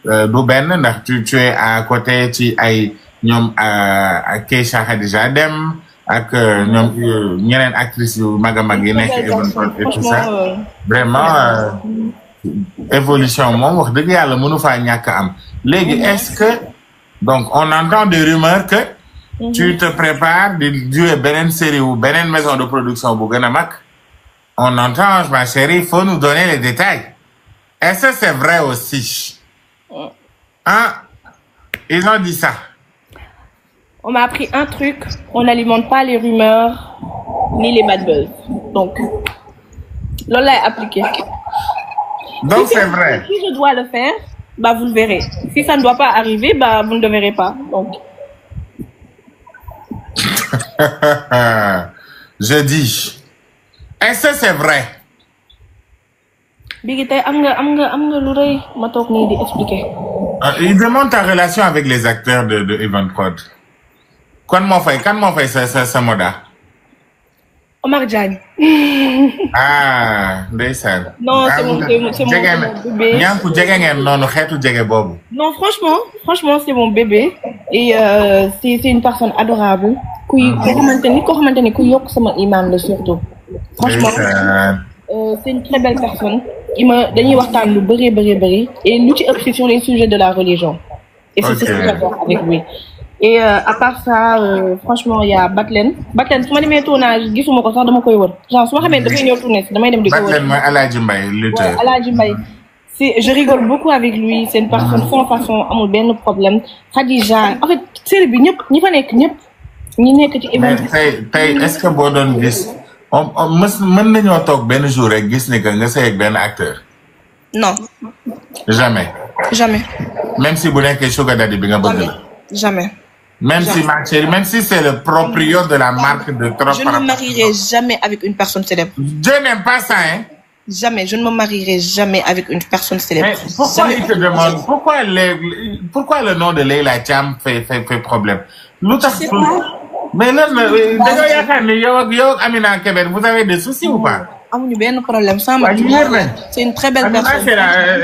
Speaker 2: du benn ndax tu es à côté ci ay ñoom ak Keisha Khadija Dem ak ñoom ñeneen actrices yu mag a mag yi nekk Evenprod et tout ça vraiment évolution moom wax dëgg yàlla mënu faa ñàkk am léegi est-ce que donc on entend des rumeurs que tu te prépares de jouer beneen série ou beneen maison de production bu gën a mag on entend ma chérie il faut nous donner les détails est-ce que c'est vrai aussi hein ils ont dit ça
Speaker 1: on m'a appris un truc on n'alimente pas les rumeurs ni les bad buzz donc loolu lay appliqué
Speaker 2: donc c'est vrai
Speaker 1: si je dois le faire bah vous le verrez si ça ne doit pas arriver bah vous ne le verrez pas donc
Speaker 2: je dis est-ce que c'est vrai
Speaker 1: Biggi tey am nga lu rëy ma toog nii di expliquer
Speaker 2: il demande ta relation avec les acteurs de Evenprod kan moo fay sa moda
Speaker 3: Omar Diagne.
Speaker 2: ah ndeysaan.
Speaker 3: non c'est mon bébé.
Speaker 2: ñànku jege ngeen noonu xeetu jege boobu.
Speaker 3: non franchement c'est mon bébé et c'est une personne adorable. koo xamante ni ku yokk sama iman la surtout. franchement c'est une très belle personne. dañuy waxtaan lu bëri et lu ci ëpp c'est sur les sujets de la religion. et c'est ce que j'adore avec lui. Et à part ça, franchement, il y a Batlen. Batlen, si je suis tournage, je suis pas dama koy wër. Genre, si je suis tourner, damay dem di ko wër.
Speaker 2: Batlen mooy Aladji Mbaye, lutteur.
Speaker 3: Ouais, Aladji Mbaye. Je rigole beaucoup avec lui, c'est une personne sans façon, amul benn problème. Khadija, en fait, série bi ñëpp ñi fa nekk ñëpp ñi nekk ci événement.
Speaker 2: tey est-ce que boo doon gis mën nañoo toog benn jour rek gis ni que nga sëy ak benn acteur?
Speaker 1: Non.
Speaker 2: Jamais. Même si bu nekkee sugar daddy bi nga bëgg la.
Speaker 1: Jamais.
Speaker 2: Même si c'est le proprio de la marque de trop.
Speaker 1: Je ne me marierai jamais avec une personne célèbre.
Speaker 2: Je n'aime pas ça, hein.
Speaker 1: Jamais, je ne me marierai jamais avec une personne célèbre.
Speaker 2: Mais pourquoi il te demande pourquoi le nom de Leila Thiam fait problème?
Speaker 1: Je sais pas.
Speaker 2: Mais non, d'ailleurs yaakaar ni yow ak Amina Kébé vous avez des soucis ou pas?
Speaker 1: Amuñu benn problème sans ma. C'est une très belle personne.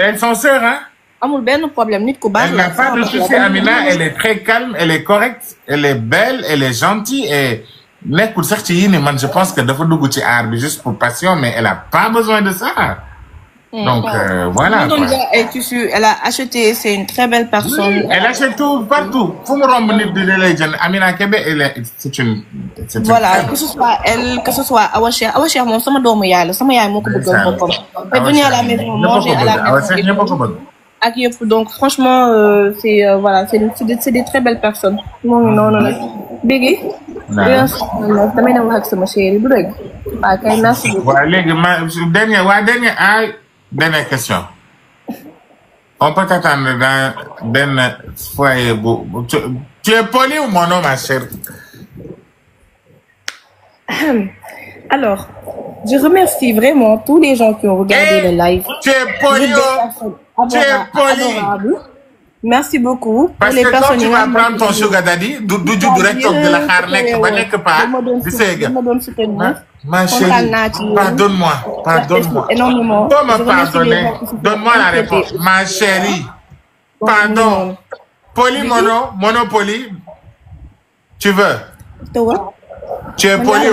Speaker 2: Elles sont sœurs, hein?
Speaker 1: Amul benn problème nit ku baax.
Speaker 2: Elle n'a pas de souci, Amina, elle est très calme, elle est correcte, elle est belle, elle est gentille et nekkul sax ci yii man je pense que dafa dugg ci art bi juste pour passion mais elle a pas besoin de ça. Donc voilà. Elle a acheté,
Speaker 1: c'est une très belle personne.
Speaker 2: Elle achète tout partout. Fu mu romb nit di lay jënd Amina Kébé c'est une
Speaker 1: voilà, que ce soit elle, que ce soit Awa Cheikh moom sama doomu yaay la sama yaay moo ko bëggal boppam. Mais venir à la maison, manger à la maison.
Speaker 2: Awa Cheikh ñëpp ko bëgg.
Speaker 3: ak yëpp donc franchement c'est voilà c'est des très belles personnes. moom noonu la Biggi. damay dem wax ak sama chéri du dëgg. waaw kay merci beaucoup.
Speaker 2: waaw léegi dernière question. On peut t'attendre dans ben foyer. Tu es poli ou mono, ma chère?
Speaker 3: Alors, je remercie vraiment tous les gens qui ont regardé le live.
Speaker 2: Tu es poli ou tu es poli?
Speaker 3: Merci beaucoup.
Speaker 2: Parce que quand tu vas prendre ton sugar daddy, du direct de la harnek, va quelque part. Tu sais, ma chérie, pardonne-moi.
Speaker 3: Énormément.
Speaker 2: Comment pardonner? Donne-moi la réponse. Ma chérie, pardon. Poli, monopoly. Tu veux? Tu es poli.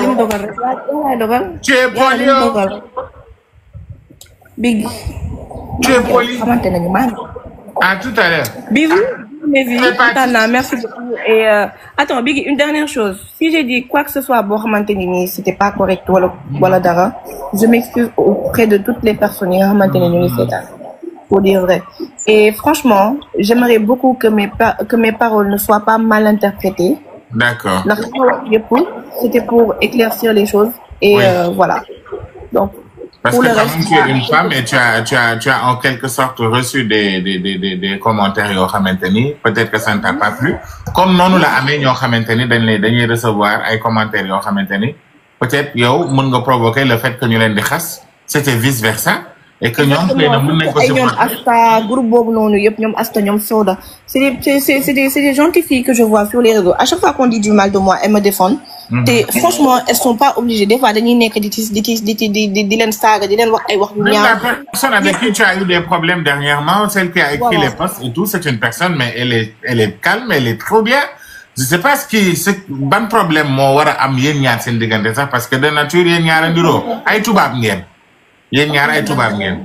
Speaker 2: Tu es poli.
Speaker 3: Big.
Speaker 2: Tu es poli. À tout à l'heure.
Speaker 3: Bisous. Merci beaucoup. Et attends, Biggie, une dernière chose. Si j'ai dit quoi que ce soit à Bormantenini, c'était pas correct, voilà Dara, je m'excuse auprès de toutes les personnes qui ont pour dire vrai. Et franchement, j'aimerais beaucoup que mes paroles ne soient pas mal interprétées.
Speaker 2: D'accord.
Speaker 3: C'était pour éclaircir les choses. Et oui. Voilà. Donc,
Speaker 2: parce que comme tu es une femme et tu as en quelque sorte reçu des commentaires yoo xamante ni peut-être que ça ne t'a pas plu comme noonu la amee ñoo xamante ni dañuy recevoir ay commentaires yoo xamante ni peut-être yow mën nga provoquer le fait que ñu leen di xas c'était vice versa et que ñoom xëy na mën nañ ko
Speaker 3: ñoom Asta groupe boobu noonu yëpp ñoom Asta ñoom Soda c'est des gentilles filles que je vois sur les réseaux à chaque fois qu'on dit du mal de moi elles me défendent. Franchement elles sont pas obligées des fois dañuy nekk di leen saaga di leen wax ay wax yu ñaaw.
Speaker 2: La personne avec qui tu as eu des problèmes dernièrement celle qui a écrit les posts et tout c'est une personne mais elle est calme elle est trop bien je sais pas ban problème moo war a am yéen ñaar seen diggante sax parce que de nature yéen ñaar a ndiroo ay tubaab ngeen yéen ñaar ay tubaab ngeen.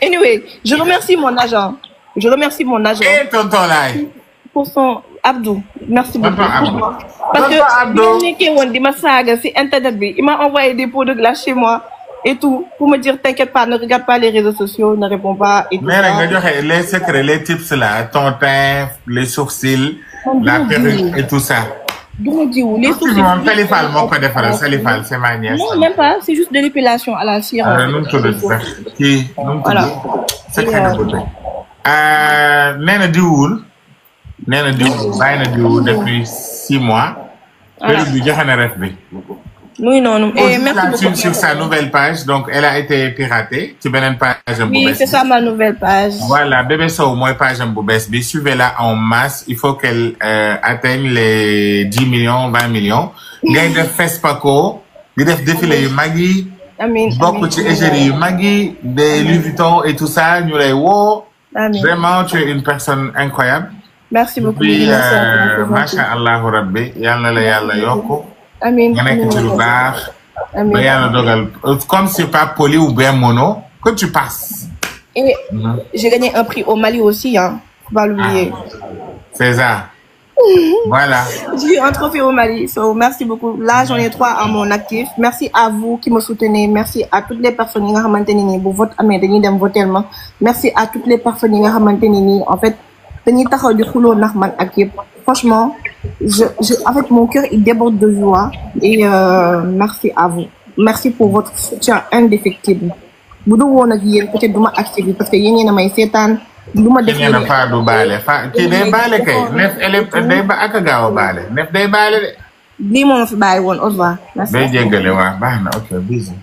Speaker 3: Anyway, je remercie mon agent.
Speaker 2: Et tonton Laye.
Speaker 3: Pour son Abdou. Merci beaucoup. Parce que di ma saaga si internet bi, il m'a envoyé des pots de glace chez moi et tout pour me dire t'inquiète pas, ne regarde pas les réseaux sociaux, ne réponds pas et tout.
Speaker 2: Mais nga joxe les secrets, les tips là, ton teint, les sourcils, la perruque et tout ça.
Speaker 3: Les sourcils.
Speaker 2: Salifal moo ko defaral Salifal c'est ma nièce.
Speaker 3: Non, même pas, c'est juste de l'épilation à la cire.
Speaker 2: Voilà. Secret de beauté. nee na diwul bàyyi na diwul depuis 6 mois. Période bi joxe na ref bi.
Speaker 3: Oui non. Et merci beaucoup
Speaker 2: sur sa nouvelle page donc elle a été piratée ci beneen page am bu bees.
Speaker 3: Oui c'est ça ma nouvelle page.
Speaker 2: Voilà Bébé Sow mooy page am bu bees bi suivez-la en masse il faut qu'elle atteigne les 10 millions 20 millions. ngay def Fespaco di def défilé yu mag yi.
Speaker 3: amiin
Speaker 2: bokk ci égérie yu mag yi des Louis Vuitton et tout ça ñu lay woo.
Speaker 3: Amiin.
Speaker 2: Vraiment tu es une personne incroyable.
Speaker 3: Merci beaucoup.
Speaker 2: Puis macha allahu rabbi yal na la yàlla yokk.
Speaker 3: Amiin
Speaker 2: nga nekk ci lu baax.
Speaker 3: Amiin
Speaker 2: ba yàlla dogal comme c'est pas poli ou bien mono que tu passes.
Speaker 3: Et j'ai gagné un prix au Mali aussi hein. Faut pas l'oublier.
Speaker 2: C'est ça. Voilà.
Speaker 3: J'ai eu un trophée au Mali. So, merci beaucoup. Là, j'en ai 3 à mon actif. Merci à vous qui me soutenez. Merci à toutes les personnes qui ont maintenu pour vote voter. Merci à toutes les personnes qui ont maintenu. En fait, franchement, en fait, mon cœur il déborde de joie. Et merci à vous. Merci pour votre soutien indéfectible. Vous devez peut-être duma activer parce que yéen a may seetaan duma def
Speaker 2: ngeen a faa du baale fa kii day baale kay nef day ba ak gaaw a baale nef day baale de.
Speaker 3: lii moo ma fi bàyyi woon au revoir.
Speaker 2: day jéggale waa baax na ok bisous.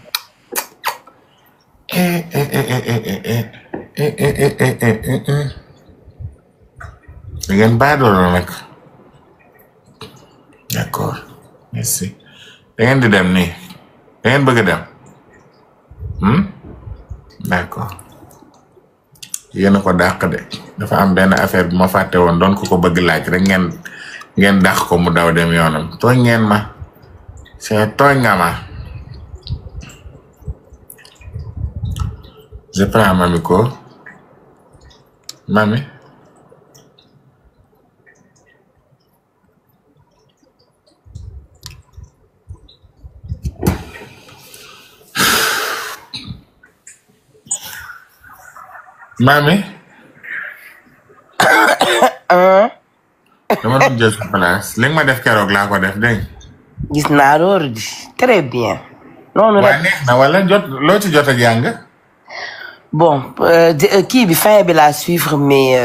Speaker 2: da ngeen baadoolo nag d'accord merci da ngeen di dem nii da ngeen bëgg a dem d'accord yéen a ko dàq de dafa am benn affaire bu ma fàtte woon doon ko bëgg laaj rek ngeen dàq ko mu daw dem yoonam tooñ ngeen ma c'est tooñ nga ma je prends mami ko mami Mami. dama doon jël sa place li nga ma def keroog laa ko def dégg
Speaker 4: gis naa loolu di très bien. noonu rek
Speaker 2: neex na wala jot loo ci jot ak jàng.
Speaker 4: bon kii bi fin bi laa suivre mais.